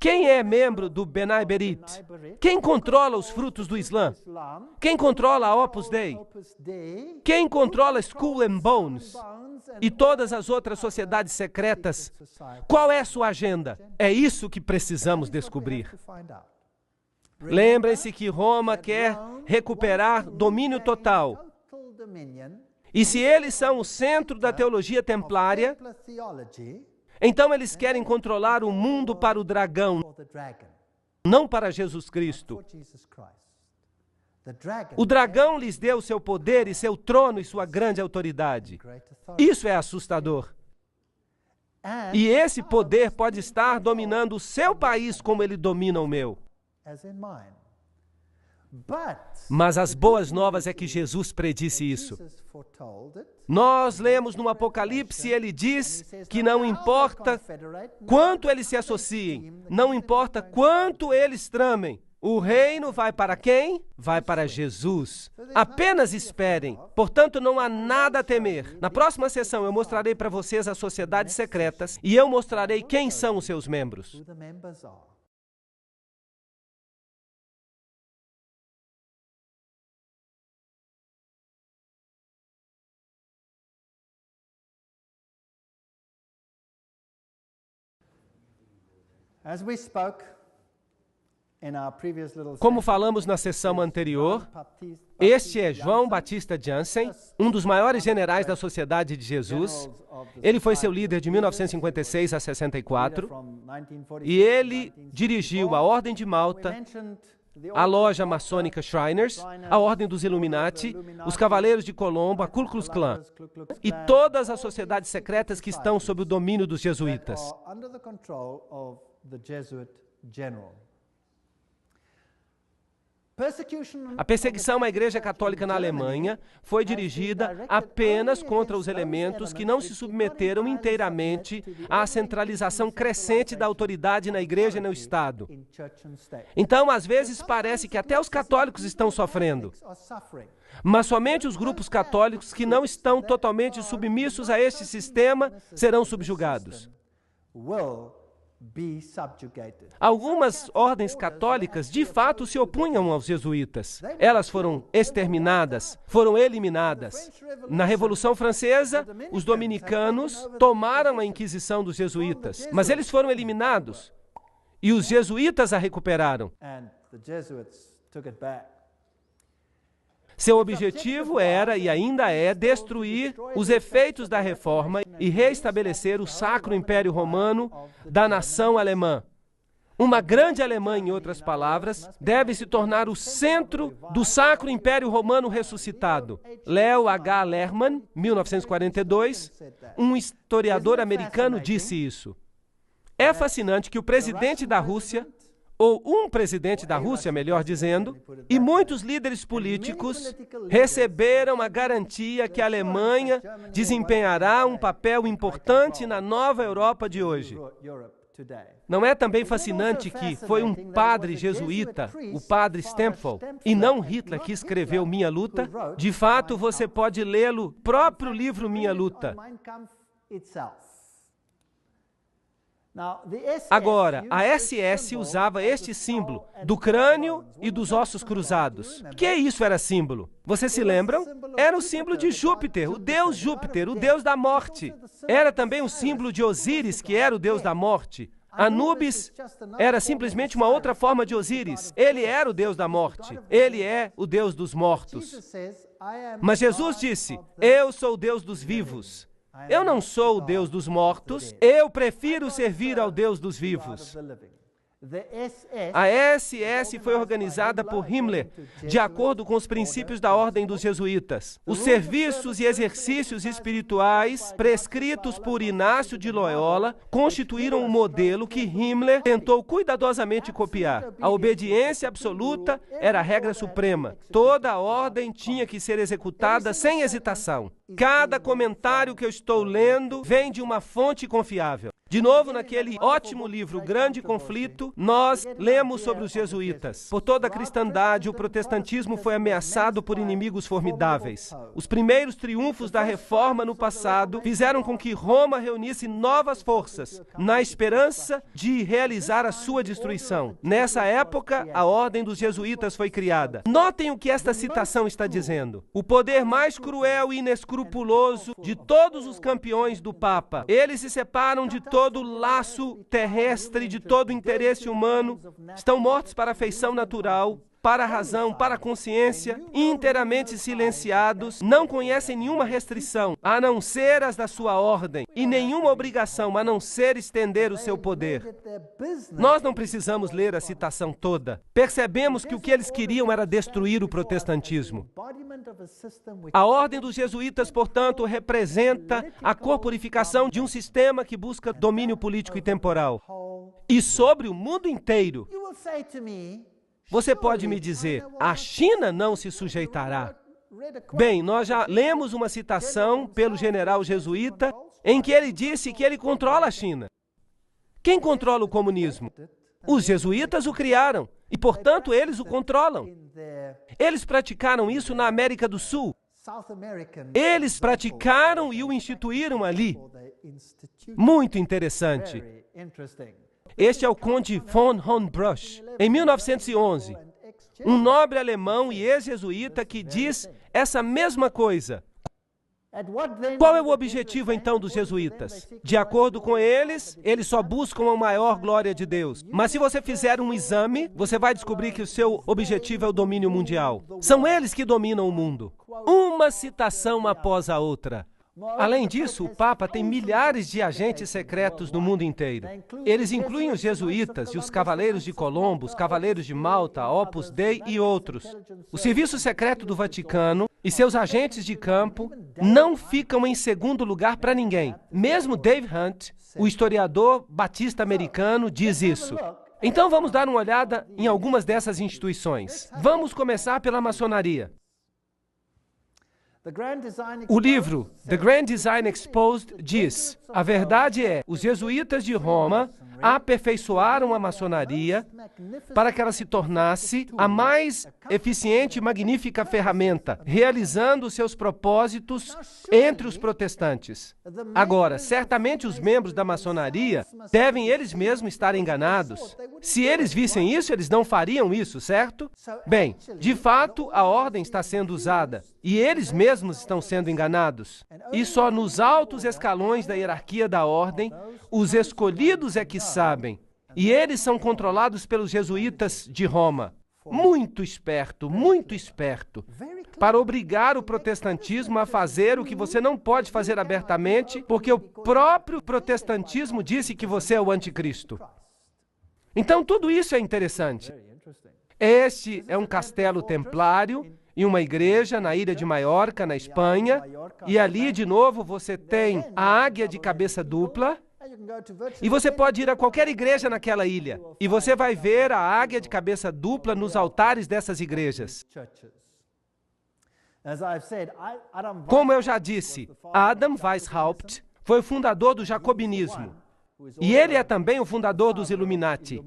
Quem é membro do B'nai B'rith? Quem controla os frutos do Islã? Quem controla a Opus Dei? Quem controla Skull and Bones? E todas as outras sociedades secretas? Qual é sua agenda? É isso que precisamos descobrir. Lembrem-se que Roma quer recuperar domínio total. E se eles são o centro da teologia templária, então eles querem controlar o mundo para o dragão, não para Jesus Cristo. O dragão lhes deu seu poder e seu trono e sua grande autoridade. Isso é assustador. E esse poder pode estar dominando o seu país como ele domina o meu. Mas as boas novas é que Jesus predisse isso. Nós lemos no Apocalipse, ele diz que não importa quanto eles se associem, não importa quanto eles tramem, o reino vai para quem? Vai para Jesus. Apenas esperem. Portanto, não há nada a temer. Na próxima sessão eu mostrarei para vocês as sociedades secretas e eu mostrarei quem são os seus membros. Como falamos na sessão anterior, este é João Batista Jansen, um dos maiores generais da Sociedade de Jesus. Ele foi seu líder de 1956 a 64 e ele dirigiu a Ordem de Malta, a loja maçônica Shriners, a Ordem dos Illuminati, os Cavaleiros de Colombo, a Ku Klux Klan e todas as sociedades secretas que estão sob o domínio dos jesuítas. A perseguição à Igreja Católica na Alemanha foi dirigida apenas contra os elementos que não se submeteram inteiramente à centralização crescente da autoridade na Igreja e no Estado. Então, às vezes, parece que até os católicos estão sofrendo. Mas somente os grupos católicos que não estão totalmente submissos a este sistema serão subjugados. Algumas ordens católicas de fato se opunham aos jesuítas. Elas foram exterminadas, foram eliminadas. Na Revolução Francesa, os dominicanos tomaram a Inquisição dos jesuítas, mas eles foram eliminados e os jesuítas a recuperaram. Seu objetivo era e ainda é destruir os efeitos da reforma e reestabelecer o Sacro Império Romano da nação alemã. Uma grande Alemanha, em outras palavras, deve se tornar o centro do Sacro Império Romano ressuscitado. Leo H. Lerman, 1942, um historiador americano, disse isso. É fascinante que o presidente da Rússia, ou um presidente da Rússia, melhor dizendo, e muitos líderes políticos receberam a garantia que a Alemanha desempenhará um papel importante na nova Europa de hoje. Não é também fascinante que foi um padre jesuíta, o padre Stempfel, e não Hitler que escreveu Minha Luta? De fato, você pode lê-lo, próprio livro Minha Luta. Agora, a SS usava este símbolo do crânio e dos ossos cruzados. Que isso era símbolo? Vocês se lembram? Era o símbolo de Júpiter, o deus da morte. Era também o símbolo de Osíris, que era o deus da morte. Anubis era simplesmente uma outra forma de Osíris. Ele era o deus da morte. Ele é o deus dos mortos. Mas Jesus disse, eu sou o Deus dos vivos. Eu não sou o Deus dos mortos, eu prefiro servir ao Deus dos vivos. A SS foi organizada por Himmler, de acordo com os princípios da Ordem dos Jesuítas. Os serviços e exercícios espirituais prescritos por Inácio de Loyola constituíram um modelo que Himmler tentou cuidadosamente copiar. A obediência absoluta era a regra suprema. Toda a ordem tinha que ser executada sem hesitação. Cada comentário que eu estou lendo vem de uma fonte confiável. De novo, naquele ótimo livro, O Grande Conflito, nós lemos sobre os jesuítas. Por toda a cristandade, o protestantismo foi ameaçado por inimigos formidáveis. Os primeiros triunfos da reforma no passado fizeram com que Roma reunisse novas forças, na esperança de realizar a sua destruição. Nessa época, a ordem dos jesuítas foi criada. Notem o que esta citação está dizendo. O poder mais cruel e inescrupuloso de todos os campeões do Papa. Eles se separam de todo laço terrestre, de todo interesse humano, estão mortos para a afeição natural, para a razão, para a consciência, inteiramente silenciados, não conhecem nenhuma restrição, a não ser as da sua ordem, e nenhuma obrigação, a não ser estender o seu poder. Nós não precisamos ler a citação toda. Percebemos que o que eles queriam era destruir o protestantismo. A ordem dos jesuítas, portanto, representa a corporificação de um sistema que busca domínio político e temporal. E sobre o mundo inteiro. Você pode me dizer, a China não se sujeitará. Bem, nós já lemos uma citação pelo general jesuíta em que ele disse que ele controla a China. Quem controla o comunismo? Os jesuítas o criaram e, portanto, eles o controlam. Eles praticaram isso na América do Sul. Eles praticaram e o instituíram ali. Muito interessante. Este é o conde von Hohenbrüch. Em 1911, um nobre alemão e ex-jesuíta que diz essa mesma coisa. Qual é o objetivo, então, dos jesuítas? De acordo com eles, eles só buscam a maior glória de Deus. Mas se você fizer um exame, você vai descobrir que o seu objetivo é o domínio mundial. São eles que dominam o mundo. Uma citação após a outra. Além disso, o Papa tem milhares de agentes secretos no mundo inteiro. Eles incluem os jesuítas e os cavaleiros de Colombo, os cavaleiros de Malta, Opus Dei e outros. O Serviço Secreto do Vaticano e seus agentes de campo não ficam em segundo lugar para ninguém. Mesmo Dave Hunt, o historiador batista americano, diz isso. Então vamos dar uma olhada em algumas dessas instituições. Vamos começar pela maçonaria. O livro The Grand Design Exposed diz: a verdade é, os jesuítas de Roma aperfeiçoaram a maçonaria para que ela se tornasse a mais eficiente e magnífica ferramenta, realizando seus propósitos entre os protestantes. Agora, certamente os membros da maçonaria devem eles mesmos estar enganados. Se eles vissem isso, eles não fariam isso, certo? Bem, de fato, a ordem está sendo usada e eles mesmos estão sendo enganados. E só nos altos escalões da hierarquia da ordem, os escolhidos é que sabem. E eles são controlados pelos jesuítas de Roma. Muito esperto, para obrigar o protestantismo a fazer o que você não pode fazer abertamente, porque o próprio protestantismo disse que você é o anticristo. Então, tudo isso é interessante. Este é um castelo templário e uma igreja na ilha de Maiorca, na Espanha, e ali, de novo, você tem a águia de cabeça dupla, e você pode ir a qualquer igreja naquela ilha, e você vai ver a águia de cabeça dupla nos altares dessas igrejas. Como eu já disse, Adam Weishaupt foi o fundador do jacobinismo, e ele é também o fundador dos Illuminati.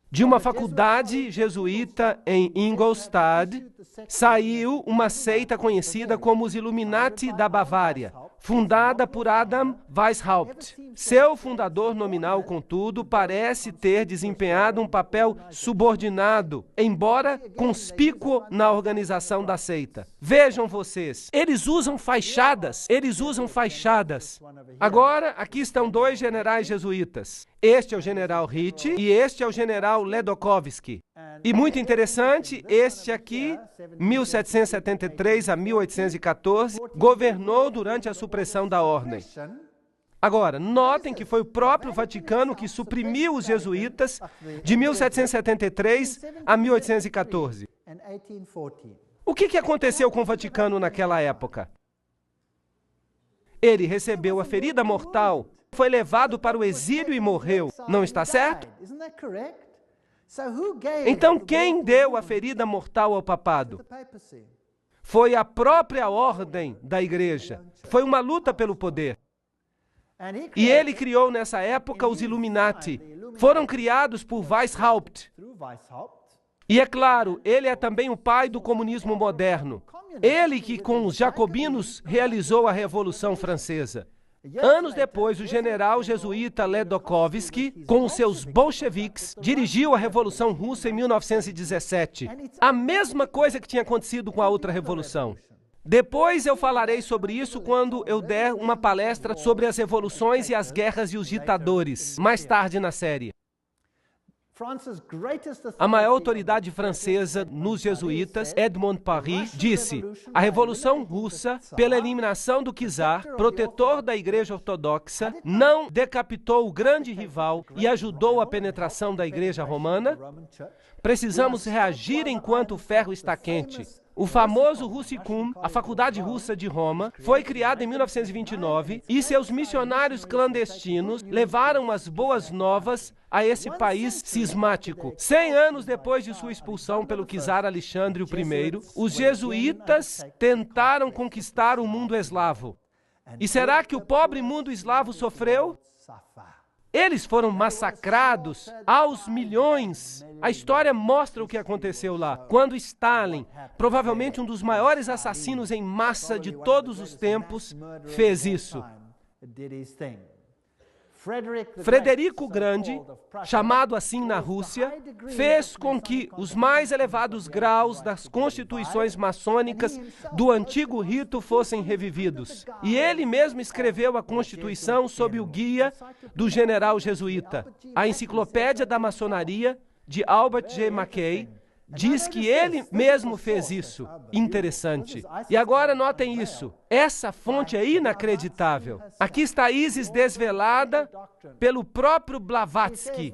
De uma faculdade jesuíta em Ingolstadt, saiu uma seita conhecida como os Illuminati da Bavária, fundada por Adam Weishaupt. Seu fundador nominal, contudo, parece ter desempenhado um papel subordinado, embora conspícuo na organização da seita. Vejam vocês, eles usam fachadas. Agora, aqui estão dois generais jesuítas. Este é o general Ritchie e este é o general Ledochowski. E muito interessante, este aqui, 1773 a 1814, governou durante a supressão da ordem. Agora, notem que foi o próprio Vaticano que suprimiu os jesuítas de 1773 a 1814. O que aconteceu com o Vaticano naquela época? Ele recebeu a ferida mortal, foi levado para o exílio e morreu. Não está certo? Então, quem deu a ferida mortal ao papado? Foi a própria ordem da igreja. Foi uma luta pelo poder. E ele criou nessa época os Illuminati. Foram criados por Weishaupt. E é claro, ele é também o pai do comunismo moderno. Ele que com os jacobinos realizou a Revolução Francesa. Anos depois, o general jesuíta Ledokovsky, com os seus bolcheviques, dirigiu a Revolução Russa em 1917. A mesma coisa que tinha acontecido com a outra revolução. Depois eu falarei sobre isso quando eu der uma palestra sobre as revoluções e as guerras e os ditadores, mais tarde na série. A maior autoridade francesa nos jesuítas, Edmond Paris, disse: a Revolução Russa, pela eliminação do czar, protetor da Igreja Ortodoxa, não decapitou o grande rival e ajudou a penetração da Igreja Romana? Precisamos reagir enquanto o ferro está quente. O famoso Russicum, a Faculdade Russa de Roma, foi criada em 1929 e seus missionários clandestinos levaram as boas novas a esse país cismático. 100 anos depois de sua expulsão pelo czar Alexandre I, os jesuítas tentaram conquistar o mundo eslavo. E será que o pobre mundo eslavo sofreu? Eles foram massacrados aos milhões. A história mostra o que aconteceu lá. Quando Stalin, provavelmente um dos maiores assassinos em massa de todos os tempos, fez isso. Frederico o Grande, chamado assim na Rússia, fez com que os mais elevados graus das constituições maçônicas do antigo rito fossem revividos. E ele mesmo escreveu a Constituição sob o guia do general jesuíta. A Enciclopédia da Maçonaria, de Albert G. Mackay, diz que ele mesmo fez isso. Interessante. E agora notem isso. Essa fonte é inacreditável. Aqui está Isis desvelada pelo próprio Blavatsky,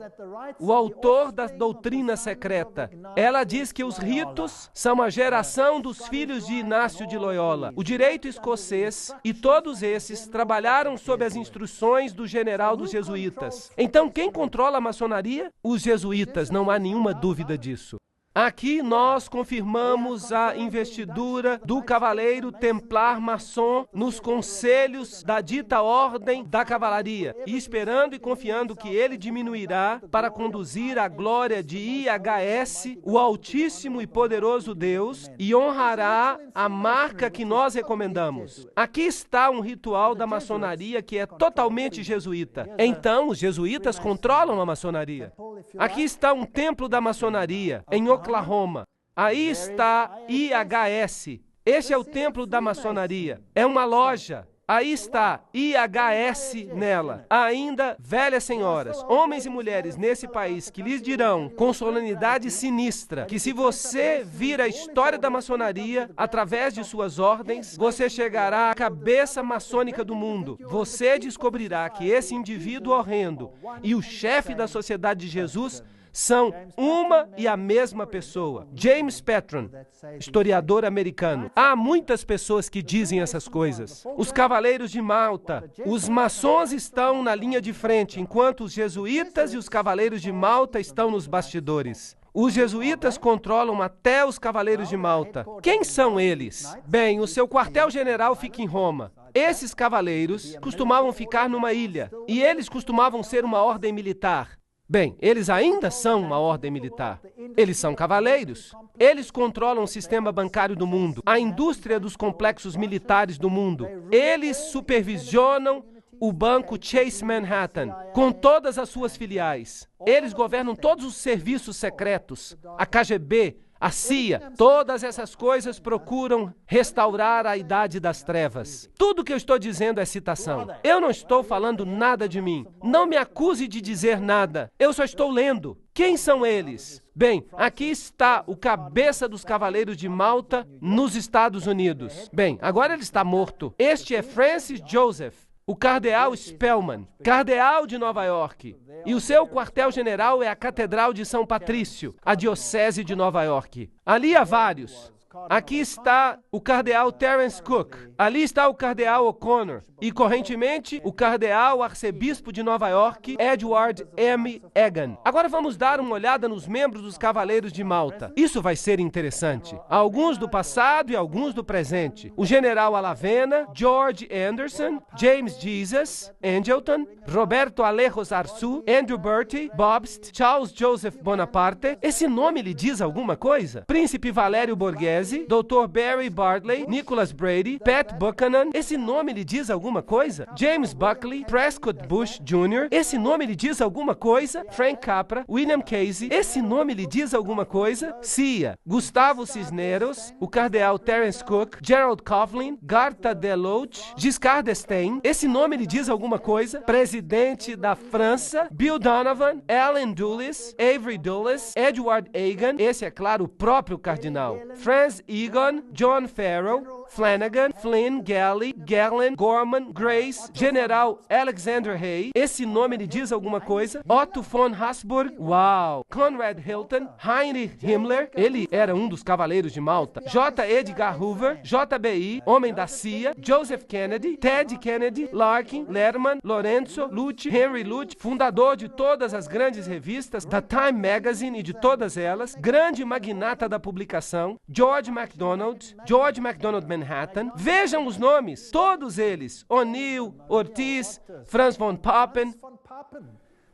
o autor da doutrina secreta. Ela diz que os ritos são a geração dos filhos de Inácio de Loyola. O direito escocês e todos esses trabalharam sob as instruções do general dos jesuítas. Então, quem controla a maçonaria? Os jesuítas, não há nenhuma dúvida disso. Aqui nós confirmamos a investidura do cavaleiro templar maçom nos conselhos da dita ordem da cavalaria, e esperando e confiando que ele diminuirá para conduzir a glória de IHS, o Altíssimo e Poderoso Deus, e honrará a marca que nós recomendamos. Aqui está um ritual da maçonaria que é totalmente jesuíta. Então, os jesuítas controlam a maçonaria. Aqui está um templo da maçonaria, em Oklahoma. Aí está IHS. Este é o templo da maçonaria. É uma loja. Aí está IHS nela. Ainda, velhas senhoras, homens e mulheres nesse país que lhes dirão com solenidade sinistra que se você vir a história da maçonaria através de suas ordens, você chegará à cabeça maçônica do mundo. Você descobrirá que esse indivíduo horrendo e o chefe da Sociedade de Jesus são uma e a mesma pessoa. James Patron, historiador americano. Há muitas pessoas que dizem essas coisas. Os Cavaleiros de Malta, os maçons estão na linha de frente, enquanto os jesuítas e os Cavaleiros de Malta estão nos bastidores. Os jesuítas controlam até os Cavaleiros de Malta. Quem são eles? Bem, o seu quartel-general fica em Roma. Esses cavaleiros costumavam ficar numa ilha, e eles costumavam ser uma ordem militar. Bem, eles ainda são uma ordem militar. Eles são cavaleiros. Eles controlam o sistema bancário do mundo, a indústria dos complexos militares do mundo. Eles supervisionam o banco Chase Manhattan, com todas as suas filiais. Eles governam todos os serviços secretos, a KGB, a CIA, todas essas coisas procuram restaurar a idade das trevas. Tudo que eu estou dizendo é citação. Eu não estou falando nada de mim. Não me acuse de dizer nada. Eu só estou lendo. Quem são eles? Bem, aqui está o cabeça dos Cavaleiros de Malta nos Estados Unidos. Bem, agora ele está morto. Este é Francis Joseph, o cardeal Spellman, cardeal de Nova York. E o seu quartel-general é a Catedral de São Patrício, a Diocese de Nova York. Ali há vários. Aqui está o cardeal Terence Cook. Ali está o cardeal O'Connor. E, correntemente, o cardeal arcebispo de Nova York, Edward M. Egan. Agora vamos dar uma olhada nos membros dos Cavaleiros de Malta. Isso vai ser interessante. Alguns do passado e alguns do presente. O general Alavena, George Anderson, James Jesus, Angleton, Roberto Alejos Arçu, Andrew Bertie, Bobst, Charles Joseph Bonaparte. Esse nome lhe diz alguma coisa? Príncipe Valério Borghese, Dr. Barry Bartley, Nicholas Brady, Pat Buchanan. Esse nome lhe diz alguma coisa? James Buckley, Prescott Bush Jr. Esse nome lhe diz alguma coisa? Frank Capra, William Casey. Esse nome lhe diz alguma coisa? Cia, Gustavo Cisneros, o cardeal Terence Cook, Gerald Coughlin, Garta Deloche, Giscard d'Estaing. Esse nome lhe diz alguma coisa? Presidente da França, Bill Donovan, Alan Dulles, Avery Dulles, Edward Egan. Esse é claro, o próprio cardinal. Franz Egon, John Farrell, Flanagan, Flynn, Galley, Gallen, Gorman, Grace, General Alexander Hay. Esse nome lhe diz alguma coisa? Otto von Habsburg, uau! Conrad Hilton, Heinrich Himmler, ele era um dos Cavaleiros de Malta. J. Edgar Hoover, JBI, homem da CIA, Joseph Kennedy, Ted Kennedy, Larkin, Lerman, Lorenzo, Lute, Henry Lute, fundador de todas as grandes revistas, da Time Magazine e de todas elas, grande magnata da publicação, George MacDonald Manhattan. Vejam os nomes, todos eles, O'Neill, Ortiz, Franz von Papen,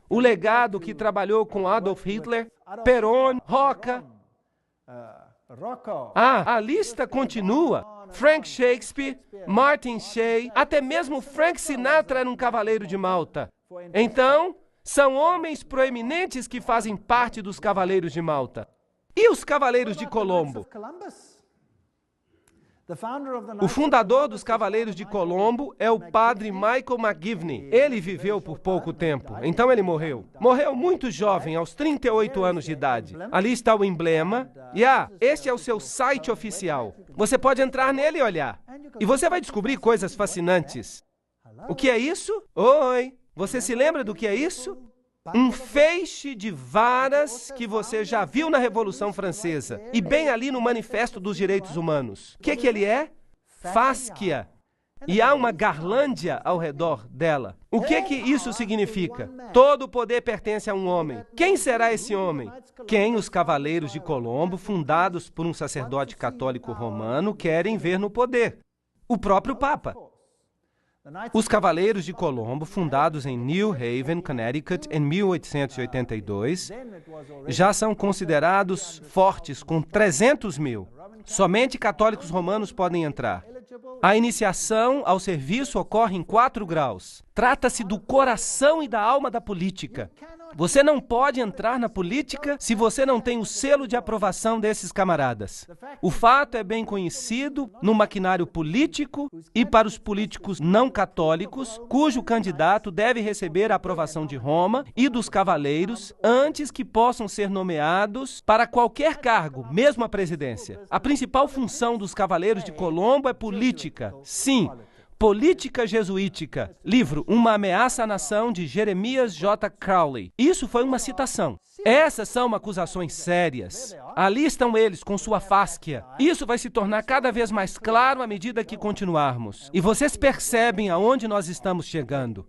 o legado que trabalhou com Adolf Hitler, Perón, Roca. A lista continua. Frank Shakespeare, Martin Shea, até mesmo Frank Sinatra era um cavaleiro de Malta. Então, são homens proeminentes que fazem parte dos Cavaleiros de Malta. E os Cavaleiros de Colombo? O fundador dos Cavaleiros de Colombo é o padre Michael McGivney. Ele viveu por pouco tempo, então ele morreu. Morreu muito jovem, aos 38 anos de idade. Ali está o emblema. E este é o seu site oficial. Você pode entrar nele e olhar. E você vai descobrir coisas fascinantes. O que é isso? Oi! Você se lembra do que é isso? Um feixe de varas que você já viu na Revolução Francesa e bem ali no Manifesto dos Direitos Humanos. O que ele é? Fásquia. E há uma garlândia ao redor dela. O que isso significa? Todo o poder pertence a um homem. Quem será esse homem? Quem os Cavaleiros de Colombo, fundados por um sacerdote católico romano, querem ver no poder? O próprio Papa. Os Cavaleiros de Colombo, fundados em New Haven, Connecticut, em 1882, já são considerados fortes, com 300 mil. Somente católicos romanos podem entrar. A iniciação ao serviço ocorre em 4 graus. Trata-se do coração e da alma da política. Você não pode entrar na política se você não tem o selo de aprovação desses camaradas. O fato é bem conhecido no maquinário político e para os políticos não católicos, cujo candidato deve receber a aprovação de Roma e dos cavaleiros antes que possam ser nomeados para qualquer cargo, mesmo a presidência. A principal função dos Cavaleiros de Colombo é política. Sim. Política Jesuítica, livro Uma Ameaça à Nação, de Jeremias J. Crowley. Isso foi uma citação. Essas são acusações sérias. Ali estão eles com sua fásquia. Isso vai se tornar cada vez mais claro à medida que continuarmos. E vocês percebem aonde nós estamos chegando.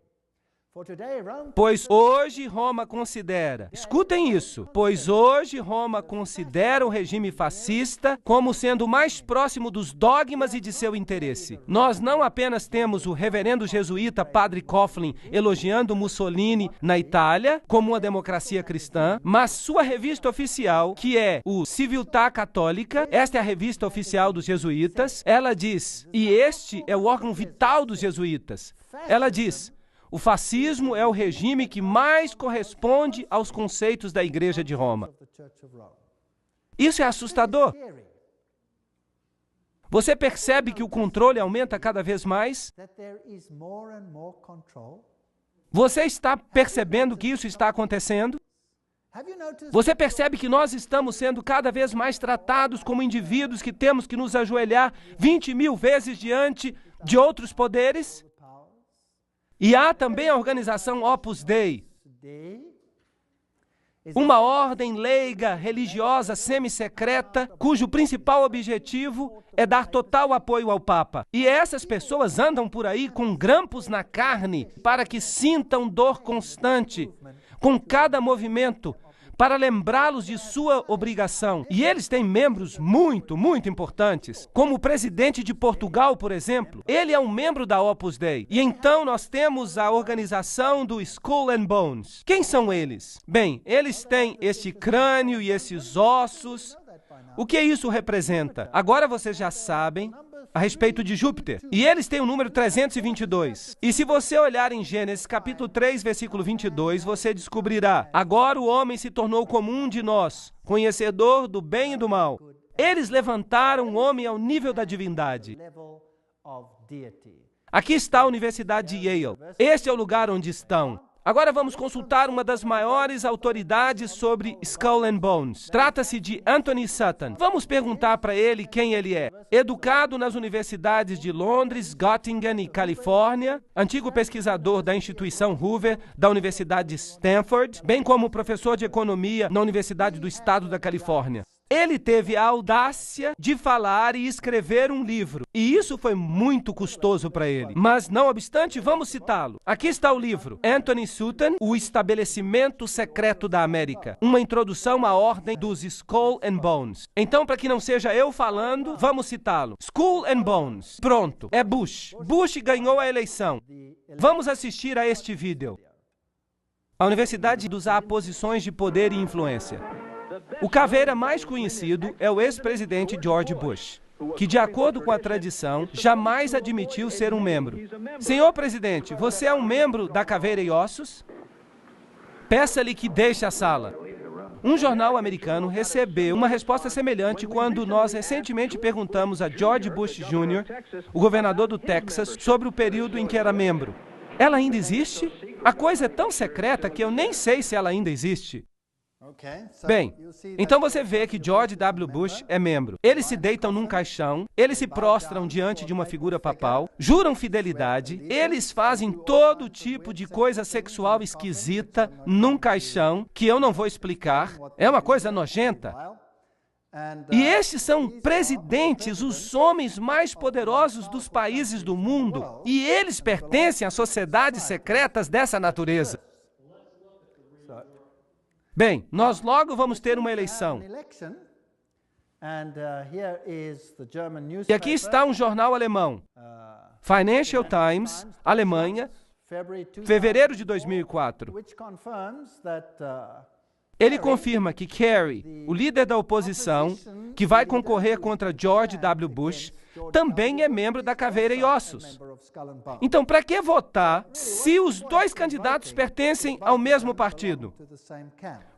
Pois hoje Roma considera, escutem isso, pois hoje Roma considera o regime fascista como sendo mais próximo dos dogmas e de seu interesse. Nós não apenas temos o reverendo jesuíta Padre Coughlin elogiando Mussolini na Itália como uma democracia cristã, mas sua revista oficial, que é o Civiltà Católica, esta é a revista oficial dos jesuítas, ela diz, e este é o órgão vital dos jesuítas, ela diz: o fascismo é o regime que mais corresponde aos conceitos da Igreja de Roma. Isso é assustador. Você percebe que o controle aumenta cada vez mais? Você está percebendo que isso está acontecendo? Você percebe que nós estamos sendo cada vez mais tratados como indivíduos que temos que nos ajoelhar 20.000 vezes diante de outros poderes? E há também a organização Opus Dei. Uma ordem leiga, religiosa, semi-secreta, cujo principal objetivo é dar total apoio ao Papa. E essas pessoas andam por aí com grampos na carne para que sintam dor constante com cada movimento, para lembrá-los de sua obrigação. E eles têm membros muito, muito importantes, como o presidente de Portugal, por exemplo. Ele é um membro da Opus Dei. E então nós temos a organização do Skull and Bones. Quem são eles? Bem, eles têm este crânio e esses ossos. O que isso representa? Agora vocês já sabem a respeito de Júpiter. E eles têm o número 322. E se você olhar em Gênesis capítulo 3, versículo 22, você descobrirá: agora o homem se tornou como um de nós, conhecedor do bem e do mal. Eles levantaram o homem ao nível da divindade. Aqui está a Universidade de Yale. Este é o lugar onde estão. Agora vamos consultar uma das maiores autoridades sobre Skull and Bones. Trata-se de Anthony Sutton. Vamos perguntar para ele quem ele é. Educado nas universidades de Londres, Göttingen e Califórnia, antigo pesquisador da instituição Hoover, da Universidade de Stanford, bem como professor de economia na Universidade do Estado da Califórnia. Ele teve a audácia de falar e escrever um livro. E isso foi muito custoso para ele. Mas, não obstante, vamos citá-lo. Aqui está o livro. Anthony Sutton, O Estabelecimento Secreto da América. Uma introdução à ordem dos Skull and Bones. Então, para que não seja eu falando, vamos citá-lo. Skull and Bones. Pronto. É Bush. Bush ganhou a eleição. Vamos assistir a este vídeo. A Universidade usa posições de poder e influência. O caveira mais conhecido é o ex-presidente George Bush, que, de acordo com a tradição, jamais admitiu ser um membro. Senhor presidente, você é um membro da Caveira e Ossos? Peça-lhe que deixe a sala. Um jornal americano recebeu uma resposta semelhante quando nós recentemente perguntamos a George Bush Jr., o governador do Texas, sobre o período em que era membro. Ela ainda existe? A coisa é tão secreta que eu nem sei se ela ainda existe. Bem, então você vê que George W. Bush é membro. Eles se deitam num caixão, eles se prostram diante de uma figura papal, juram fidelidade, eles fazem todo tipo de coisa sexual esquisita num caixão, que eu não vou explicar, é uma coisa nojenta. E estes são presidentes, os homens mais poderosos dos países do mundo, e eles pertencem a sociedades secretas dessa natureza. Bem, nós logo vamos ter uma eleição. E aqui está um jornal alemão, Financial Times, Alemanha, fevereiro de 2004. Ele confirma que Kerry, o líder da oposição, que vai concorrer contra George W. Bush, também é membro da Caveira e Ossos. Então, para que votar se os dois candidatos pertencem ao mesmo partido?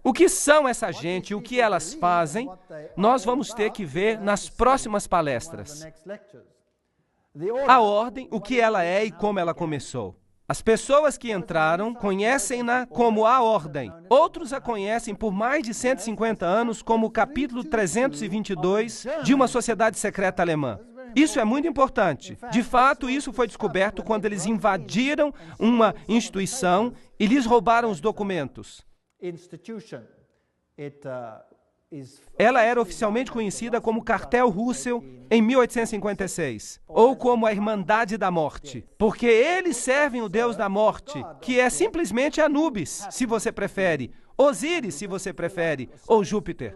O que são essa gente, o que elas fazem, nós vós ter que ver nas próximas palestras. A ordem, o que ela é e como ela começou. As pessoas que entraram conhecem-na como a ordem. Outros a conhecem por mais de 150 anos como o capítulo 322 de uma sociedade secreta alemã. Isso é muito importante. De fato, isso foi descoberto quando eles invadiram uma instituição e lhes roubaram os documentos. Ela era oficialmente conhecida como Cartel Russell em 1856, ou como a Irmandade da Morte, porque eles servem o Deus da Morte, que é simplesmente Anubis, se você prefere, Osíris, se você prefere, ou Júpiter.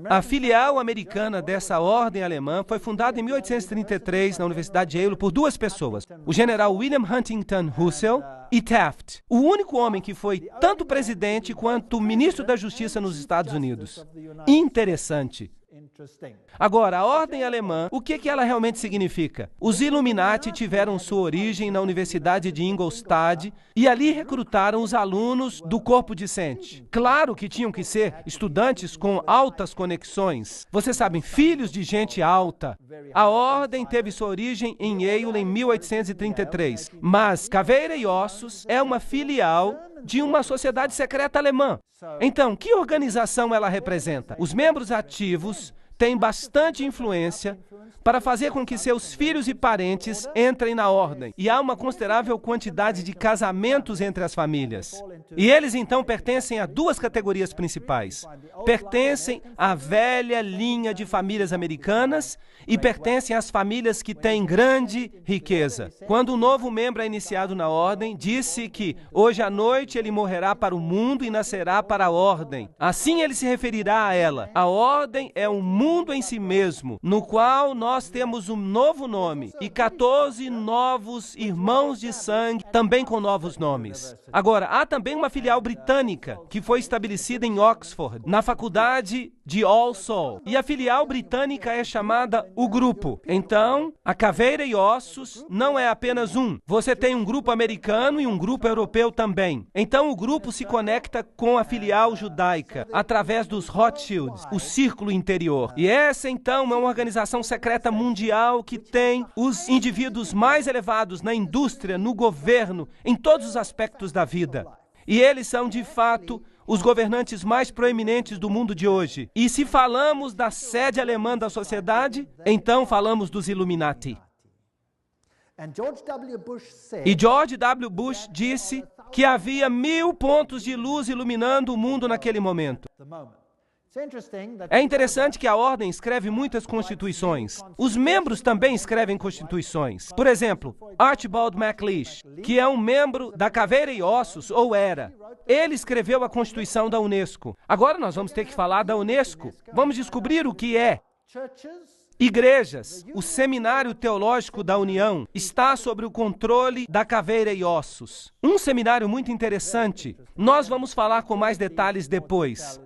A filial americana dessa ordem alemã foi fundada em 1833 na Universidade de Yale por duas pessoas, o general William Huntington Russell e Taft, o único homem que foi tanto presidente quanto ministro da Justiça nos Estados Unidos. Interessante. Agora, a ordem alemã, o que ela realmente significa? Os Illuminati tiveram sua origem na Universidade de Ingolstadt e ali recrutaram os alunos do corpo discente. Claro que tinham que ser estudantes com altas conexões. Vocês sabem, filhos de gente alta. A ordem teve sua origem em Yale em 1833, mas Caveira e Ossos é uma filial de uma sociedade secreta alemã. Então, que organização ela representa? Os membros ativos têm bastante influência para fazer com que seus filhos e parentes entrem na ordem. E há uma considerável quantidade de casamentos entre as famílias. E eles, então, pertencem a duas categorias principais. Pertencem à velha linha de famílias americanas e pertencem às famílias que têm grande riqueza. Quando um novo membro é iniciado na ordem, disse que hoje à noite ele morrerá para o mundo e nascerá para a ordem. Assim ele se referirá a ela. A ordem é um mundo em si mesmo, no qual nós temos um novo nome e 14 novos irmãos de sangue, também com novos nomes. Agora, há também uma filial britânica que foi estabelecida em Oxford, na faculdade de All Souls. E a filial britânica é chamada o Grupo. Então, a Caveira e Ossos não é apenas um. Você tem um grupo americano e um grupo europeu também. Então, o grupo se conecta com a filial judaica através dos Rothschilds, o círculo interior. E essa, então, é uma organização secreta mundial que tem os indivíduos mais elevados na indústria, no governo, em todos os aspectos da vida. E eles são, de fato, os governantes mais proeminentes do mundo de hoje. E se falamos da sede alemã da sociedade, então falamos dos Illuminati. E George W. Bush disse que havia 1000 pontos de luz iluminando o mundo naquele momento. É interessante que a ordem escreve muitas constituições. Os membros também escrevem constituições. Por exemplo, Archibald MacLeish, que é um membro da Caveira e Ossos, ou era. Ele escreveu a Constituição da Unesco. Agora nós vamos ter que falar da Unesco. Vamos descobrir o que é. Igrejas, o Seminário Teológico da União, está sob o controle da Caveira e Ossos. Um seminário muito interessante. Nós vamos falar com mais detalhes depois.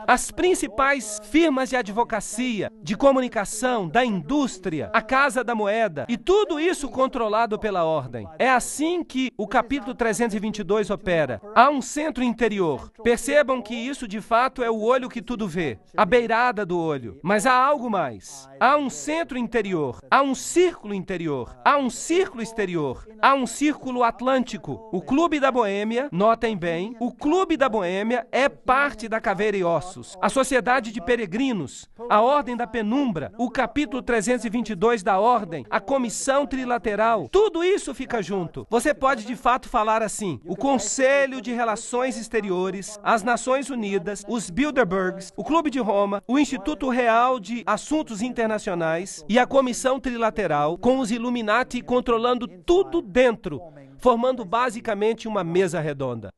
As principais firmas de advocacia, de comunicação, da indústria, a Casa da Moeda, e tudo isso controlado pela ordem. É assim que o capítulo 322 opera. Há um centro interior. Percebam que isso de fato é o olho que tudo vê, a beirada do olho. Mas há algo mais. Há um centro interior, há um círculo interior, há um círculo exterior, há um círculo atlântico. O Clube da Boêmia, notem bem, o Clube da Boêmia é parte da Caveira e Ossos, a Sociedade de Peregrinos, a Ordem da Penumbra, o capítulo 322 da Ordem, a Comissão Trilateral, tudo isso fica junto. Você pode de fato falar assim: o Conselho de Relações Exteriores, as Nações Unidas, os Bilderbergs, o Clube de Roma, o Instituto Real de Assuntos Internacionais e a Comissão Trilateral, com os Illuminati controlando tudo dentro, formando basicamente uma mesa redonda.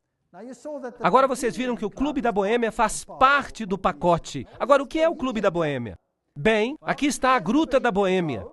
Agora vocês viram que o Clube da Boêmia faz parte do pacote. Agora, o que é o Clube da Boêmia? Bem, aqui está a Gruta da Boêmia.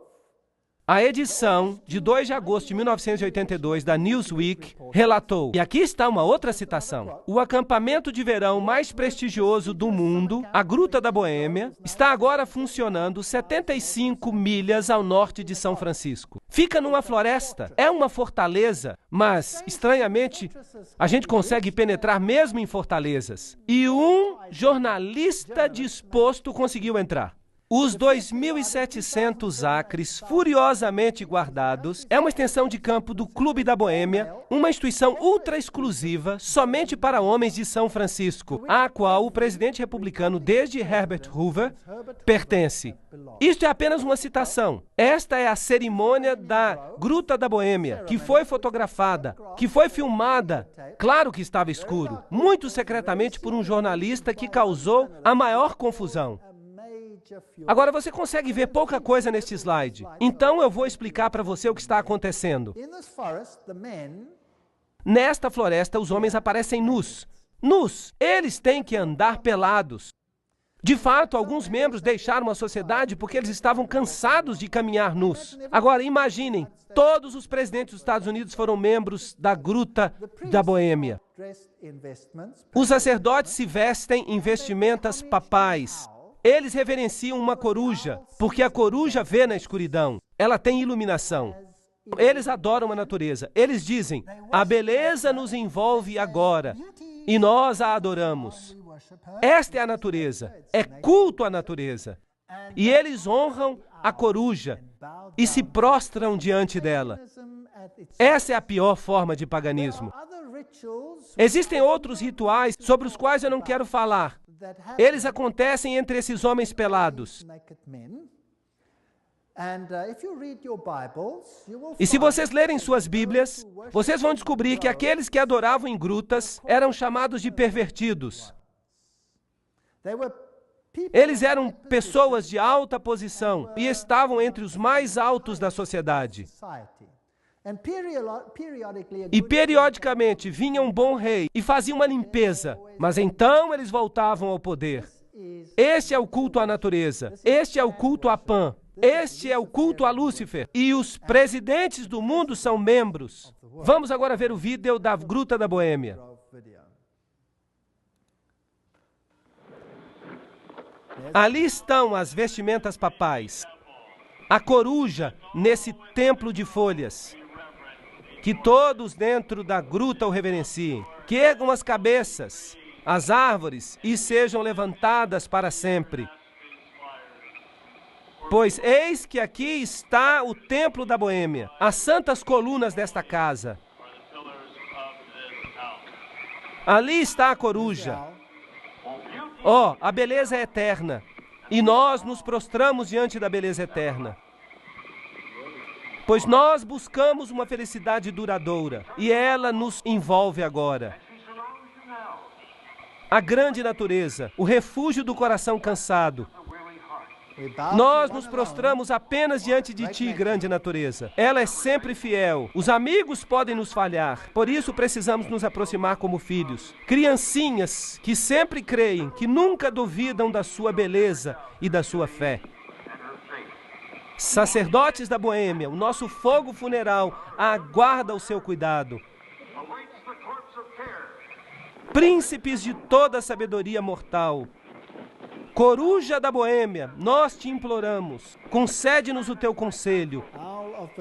A edição de 2 de agosto de 1982 da Newsweek relatou, e aqui está uma outra citação: o acampamento de verão mais prestigioso do mundo, a Gruta da Boêmia, está agora funcionando 75 milhas ao norte de São Francisco. Fica numa floresta, é uma fortaleza, mas, estranhamente, a gente consegue penetrar mesmo em fortalezas. E um jornalista disposto conseguiu entrar. Os 2.700 acres furiosamente guardados é uma extensão de campo do Clube da Boêmia, uma instituição ultra exclusiva somente para homens de São Francisco, à qual o presidente republicano desde Herbert Hoover pertence. Isto é apenas uma citação. Esta é a cerimônia da Gruta da Boêmia, que foi fotografada, que foi filmada. Claro que estava escuro, muito secretamente por um jornalista que causou a maior confusão. Agora, você consegue ver pouca coisa neste slide. Então, eu vou explicar para você o que está acontecendo. Nesta floresta, os homens aparecem nus. Nus! Eles têm que andar pelados. De fato, alguns membros deixaram a sociedade porque eles estavam cansados de caminhar nus. Agora, imaginem, todos os presidentes dos Estados Unidos foram membros da Gruta da Boêmia. Os sacerdotes se vestem em vestimentas papais. Eles reverenciam uma coruja, porque a coruja vê na escuridão. Ela tem iluminação. Eles adoram a natureza. Eles dizem: a beleza nos envolve agora, e nós a adoramos. Esta é a natureza. É culto à natureza. E eles honram a coruja e se prostram diante dela. Essa é a pior forma de paganismo. Existem outros rituais sobre os quais eu não quero falar. Eles acontecem entre esses homens pelados. E se vocês lerem suas Bíblias, vocês vão descobrir que aqueles que adoravam em grutas eram chamados de pervertidos. Eles eram pessoas de alta posição e estavam entre os mais altos da sociedade. E periodicamente vinha um bom rei e fazia uma limpeza, mas então eles voltavam ao poder. Este é o culto à natureza, este é o culto a Pan, este é o culto a Lúcifer, e os presidentes do mundo são membros. Vamos agora ver o vídeo da Gruta da Boêmia. Ali estão as vestimentas papais, a coruja nesse templo de folhas. Que todos dentro da gruta o reverenciem, que ergam as cabeças, as árvores, e sejam levantadas para sempre. Pois eis que aqui está o templo da Boêmia, as santas colunas desta casa. Ali está a coruja. Ó, a beleza é eterna, e nós nos prostramos diante da beleza eterna. Pois nós buscamos uma felicidade duradoura, e ela nos envolve agora. A grande natureza, o refúgio do coração cansado. Nós nos prostramos apenas diante de ti, grande natureza. Ela é sempre fiel. Os amigos podem nos falhar, por isso precisamos nos aproximar como filhos. Criancinhas que sempre creem, que nunca duvidam da sua beleza e da sua fé. Sacerdotes da Boêmia, o nosso fogo funeral aguarda o seu cuidado. Príncipes de toda a sabedoria mortal, coruja da Boêmia, nós te imploramos, concede-nos o teu conselho.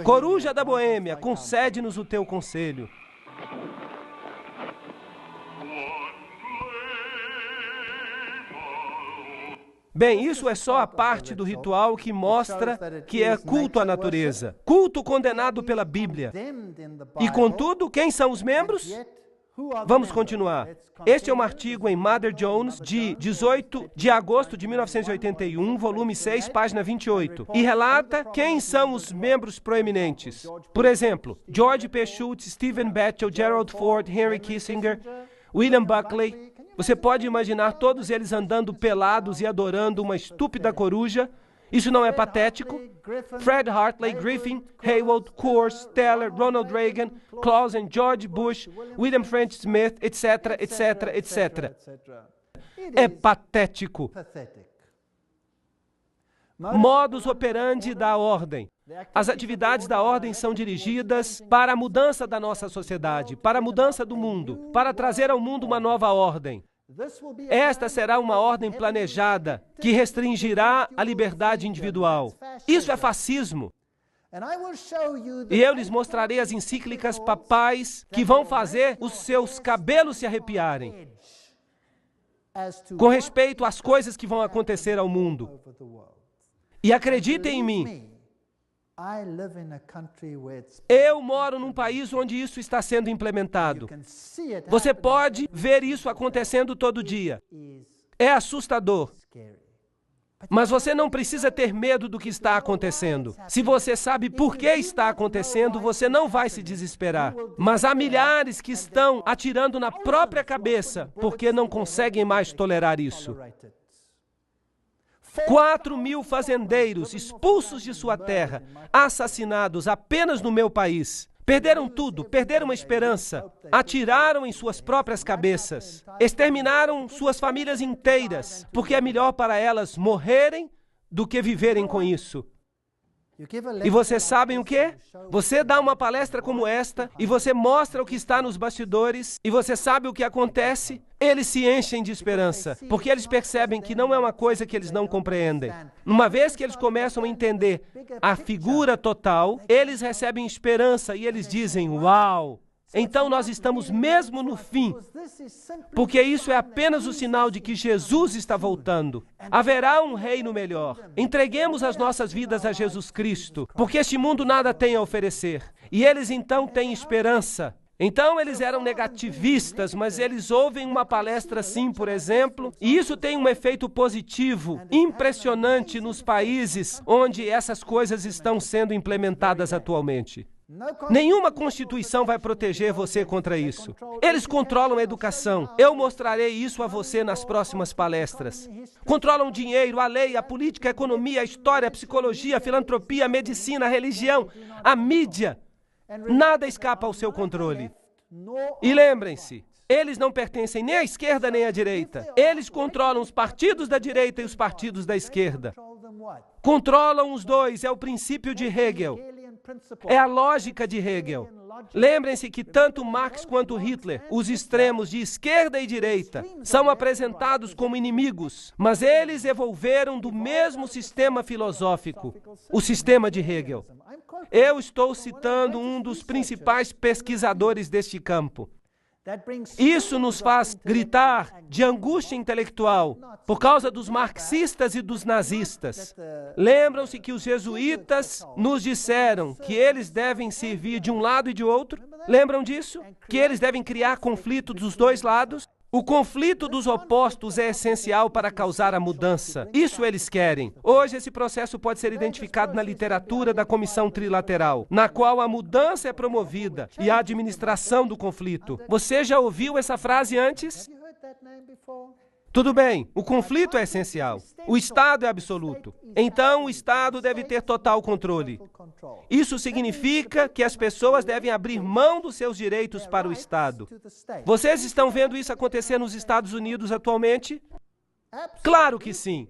Coruja da Boêmia, concede-nos o teu conselho. Bem, isso é só a parte do ritual que mostra que é culto à natureza. Culto condenado pela Bíblia. E contudo, quem são os membros? Vamos continuar. Este é um artigo em Mother Jones, de 18 de agosto de 1981, volume 6, página 28, e relata quem são os membros proeminentes. Por exemplo, George P. Schultz, Stephen Batchel, Gerald Ford, Henry Kissinger, William Buckley. Você pode imaginar todos eles andando pelados e adorando uma estúpida coruja? Isso não é patético? Fred Hartley, Griffin, Haywood, Coors, Teller, Ronald Reagan, Clausen, George Bush, William French Smith, etc., etc., etc. É patético. Modus operandi da ordem. As atividades da ordem são dirigidas para a mudança da nossa sociedade, para a mudança do mundo, para trazer ao mundo uma nova ordem. Esta será uma ordem planejada que restringirá a liberdade individual. Isso é fascismo. E eu lhes mostrarei as encíclicas papais que vão fazer os seus cabelos se arrepiarem com respeito às coisas que vão acontecer ao mundo. E acreditem em mim, eu moro num país onde isso está sendo implementado. Você pode ver isso acontecendo todo dia. É assustador. Mas você não precisa ter medo do que está acontecendo. Se você sabe por que está acontecendo, você não vai se desesperar. Mas há milhares que estão atirando na própria cabeça porque não conseguem mais tolerar isso. 4.000 fazendeiros expulsos de sua terra, assassinados apenas no meu país. Perderam tudo, perderam a esperança, atiraram em suas próprias cabeças, exterminaram suas famílias inteiras, porque é melhor para elas morrerem do que viverem com isso. E vocês sabem o quê? Você dá uma palestra como esta e você mostra o que está nos bastidores e você sabe o que acontece? Eles se enchem de esperança, porque eles percebem que não é uma coisa que eles não compreendem. Uma vez que eles começam a entender a figura total, eles recebem esperança e eles dizem, uau! Então nós estamos mesmo no fim, porque isso é apenas o sinal de que Jesus está voltando. Haverá um reino melhor. Entreguemos as nossas vidas a Jesus Cristo, porque este mundo nada tem a oferecer. E eles então têm esperança. Então, eles eram negativistas, mas eles ouvem uma palestra assim, por exemplo, e isso tem um efeito positivo, impressionante nos países onde essas coisas estão sendo implementadas atualmente. Nenhuma constituição vai proteger você contra isso. Eles controlam a educação. Eu mostrarei isso a você nas próximas palestras. Controlam o dinheiro, a lei, a política, a economia, a história, a psicologia, a filantropia, a medicina, a religião, a mídia. Nada escapa ao seu controle. E lembrem-se, eles não pertencem nem à esquerda nem à direita. Eles controlam os partidos da direita e os partidos da esquerda. Controlam os dois, é o princípio de Hegel. É a lógica de Hegel. Lembrem-se que tanto Marx quanto Hitler, os extremos de esquerda e direita, são apresentados como inimigos, mas eles evolveram do mesmo sistema filosófico, o sistema de Hegel. Eu estou citando um dos principais pesquisadores deste campo. Isso nos faz gritar de angústia intelectual por causa dos marxistas e dos nazistas. Lembram-se que os jesuítas nos disseram que eles devem servir de um lado e de outro? Lembram disso? Que eles devem criar conflito dos dois lados? O conflito dos opostos é essencial para causar a mudança. Isso eles querem. Hoje, esse processo pode ser identificado na literatura da Comissão Trilateral, na qual a mudança é promovida e a administração do conflito. Você já ouviu essa frase antes? Tudo bem, o conflito é essencial. O Estado é absoluto. Então, o Estado deve ter total controle. Isso significa que as pessoas devem abrir mão dos seus direitos para o Estado. Vocês estão vendo isso acontecer nos Estados Unidos atualmente? Claro que sim.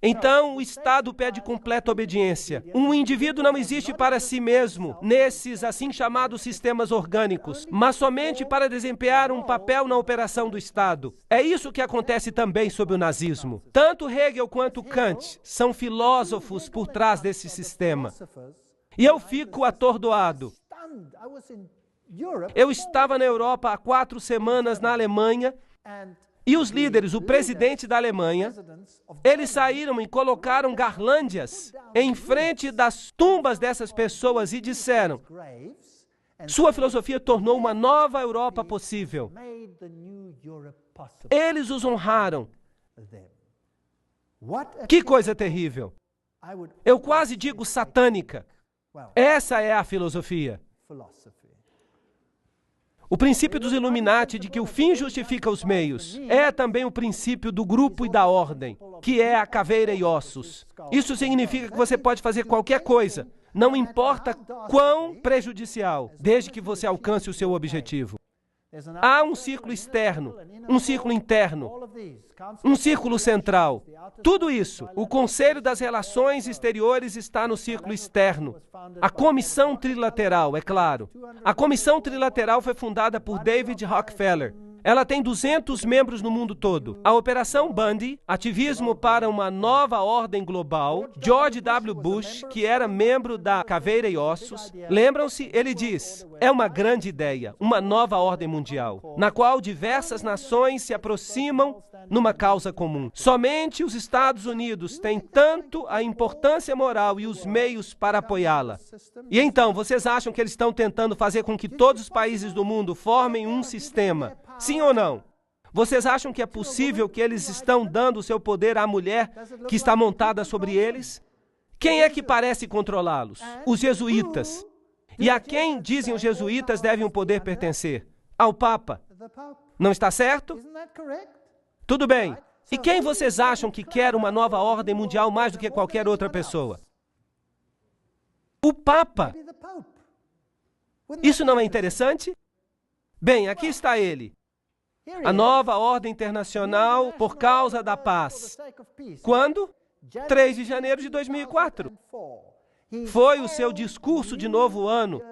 Então, o Estado pede completa obediência. Um indivíduo não existe para si mesmo, nesses assim chamados sistemas orgânicos, mas somente para desempenhar um papel na operação do Estado. É isso que acontece também sob o nazismo. Tanto Hegel quanto Kant são filósofos por trás desse sistema. E eu fico atordoado. Eu estava na Europa há 4 semanas, na Alemanha, e os líderes, o presidente da Alemanha, eles saíram e colocaram garlândias em frente das tumbas dessas pessoas e disseram: sua filosofia tornou uma nova Europa possível. Eles os honraram. Que coisa terrível. Eu quase digo satânica. Essa é a filosofia. O princípio dos Illuminati de que o fim justifica os meios é também o princípio do grupo e da ordem, que é a caveira e ossos. Isso significa que você pode fazer qualquer coisa, não importa quão prejudicial, desde que você alcance o seu objetivo. Há um círculo externo, um círculo interno, um círculo central. Tudo isso, o Conselho das Relações Exteriores está no círculo externo. A Comissão Trilateral, é claro. A Comissão Trilateral foi fundada por David Rockefeller. Ela tem 200 membros no mundo todo. A Operação Bundy, ativismo para uma nova ordem global. George W. Bush, que era membro da Caveira e Ossos. Lembram-se? Ele diz: é uma grande ideia, uma nova ordem mundial, na qual diversas nações se aproximam numa causa comum. Somente os Estados Unidos têm tanto a importância moral e os meios para apoiá-la. E então, vocês acham que eles estão tentando fazer com que todos os países do mundo formem um sistema? Sim ou não? Vocês acham que é possível que eles estão dando o seu poder à mulher que está montada sobre eles? Quem é que parece controlá-los? Os jesuítas. E a quem dizem os jesuítas devem o poder pertencer? Ao Papa. Não está certo? Tudo bem. E quem vocês acham que quer uma nova ordem mundial mais do que qualquer outra pessoa? O Papa. Isso não é interessante? Bem, aqui está ele. A nova ordem internacional por causa da paz. Quando? 3 de janeiro de 2004. Foi o seu discurso de novo ano,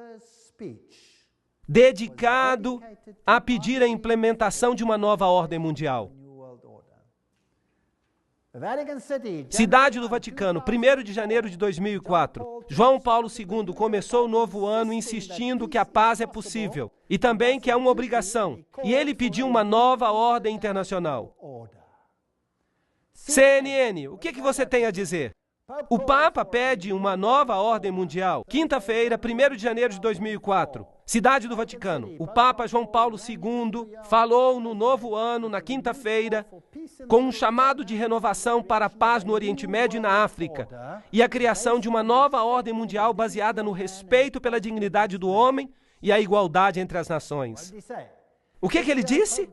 dedicado a pedir a implementação de uma nova ordem mundial. Cidade do Vaticano, 1º de janeiro de 2004. João Paulo II começou o novo ano insistindo que a paz é possível e também que é uma obrigação. E ele pediu uma nova ordem internacional. CNN, o que você tem a dizer? O Papa pede uma nova ordem mundial. Quinta-feira, 1º de janeiro de 2004, Cidade do Vaticano. O Papa João Paulo II falou no novo ano, na quinta-feira, com um chamado de renovação para a paz no Oriente Médio e na África, e a criação de uma nova ordem mundial baseada no respeito pela dignidade do homem e a igualdade entre as nações. O que ele disse?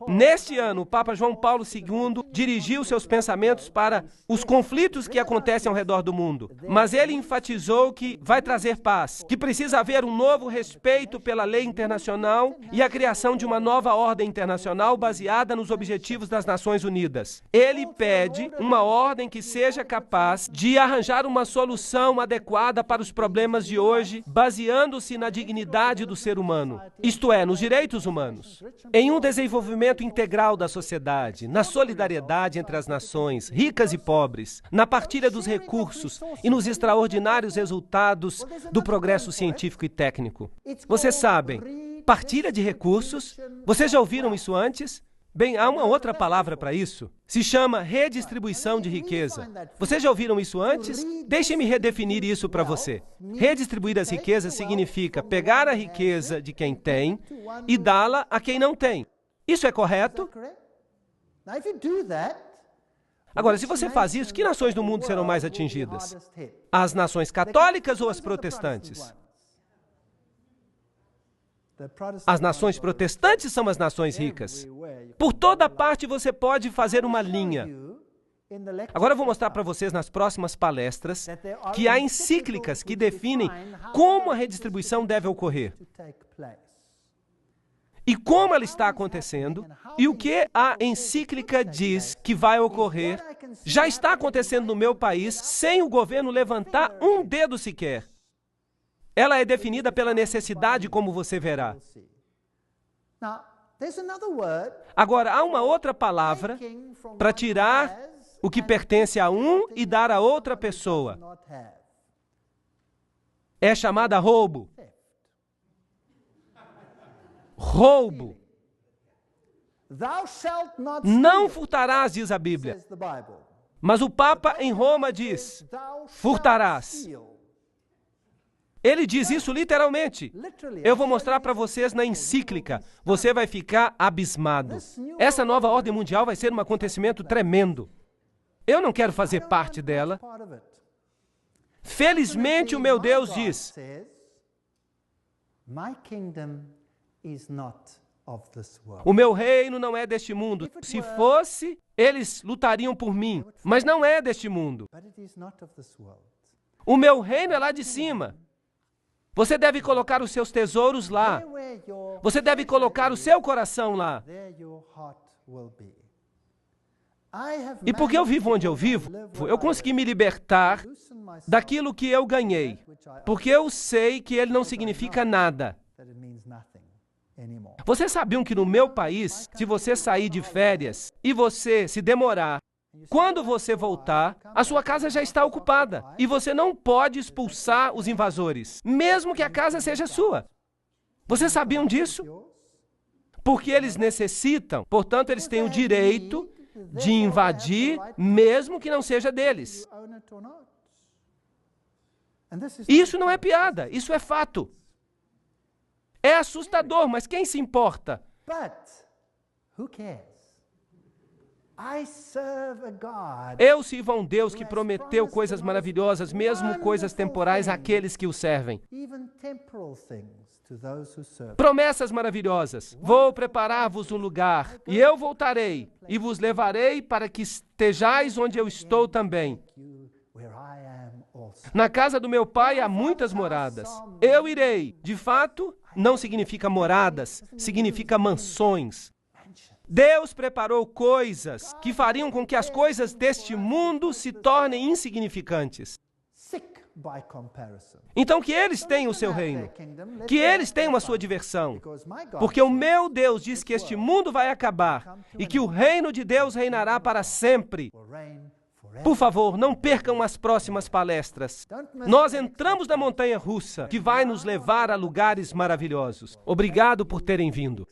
Neste ano, o Papa João Paulo II dirigiu seus pensamentos para os conflitos que acontecem ao redor do mundo. Mas ele enfatizou que vai trazer paz, que precisa haver um novo respeito pela lei internacional e a criação de uma nova ordem internacional baseada nos objetivos das Nações Unidas. Ele pede uma ordem que seja capaz de arranjar uma solução adequada para os problemas de hoje, baseando-se na dignidade do ser humano, isto é, nos direitos humanos. Em um desenvolvimento integral da sociedade, na solidariedade entre as nações, ricas e pobres, na partilha dos recursos e nos extraordinários resultados do progresso científico e técnico. Vocês sabem, partilha de recursos, vocês já ouviram isso antes? Bem, há uma outra palavra para isso. Se chama redistribuição de riqueza. Vocês já ouviram isso antes? Deixe-me redefinir isso para você. Redistribuir as riquezas significa pegar a riqueza de quem tem e dá-la a quem não tem. Isso é correto? Agora, se você faz isso, que nações do mundo serão mais atingidas? As nações católicas ou as protestantes? As nações protestantes são as nações ricas. Por toda parte você pode fazer uma linha. Agora eu vou mostrar para vocês nas próximas palestras que há encíclicas que definem como a redistribuição deve ocorrer. E como ela está acontecendo, e o que a encíclica diz que vai ocorrer, já está acontecendo no meu país sem o governo levantar um dedo sequer. Ela é definida pela necessidade, como você verá. Agora, há uma outra palavra para tirar o que pertence a um e dar a outra pessoa. É chamada roubo. Roubo. Não furtarás, diz a Bíblia. Mas o Papa em Roma diz, furtarás. Ele diz isso literalmente. Eu vou mostrar para vocês na encíclica. Você vai ficar abismado. Essa nova ordem mundial vai ser um acontecimento tremendo. Eu não quero fazer parte dela. Felizmente, o meu Deus diz, o meu reino não é deste mundo. Se fosse, eles lutariam por mim. Mas não é deste mundo. O meu reino é lá de cima. Você deve colocar os seus tesouros lá. Você deve colocar o seu coração lá. E porque eu vivo onde eu vivo, eu consegui me libertar daquilo que eu ganhei. Porque eu sei que ele não significa nada. Vocês sabiam que no meu país, se você sair de férias e você se demorar, quando você voltar, a sua casa já está ocupada e você não pode expulsar os invasores, mesmo que a casa seja sua. Vocês sabiam disso? Porque eles necessitam, portanto, eles têm o direito de invadir, mesmo que não seja deles. Isso não é piada, isso é fato. É assustador, mas quem se importa? Eu sirvo a um Deus que prometeu coisas maravilhosas, mesmo coisas temporais, àqueles que o servem. Promessas maravilhosas. Vou preparar-vos um lugar, e eu voltarei, e vos levarei para que estejais onde eu estou também. Na casa do meu pai há muitas moradas. Eu irei. De fato, não significa moradas, significa mansões. Deus preparou coisas que fariam com que as coisas deste mundo se tornem insignificantes. Então que eles tenham o seu reino, que eles tenham a sua diversão, porque o meu Deus diz que este mundo vai acabar e que o reino de Deus reinará para sempre. Por favor, não percam as próximas palestras. Nós entramos na montanha russa, que vai nos levar a lugares maravilhosos. Obrigado por terem vindo.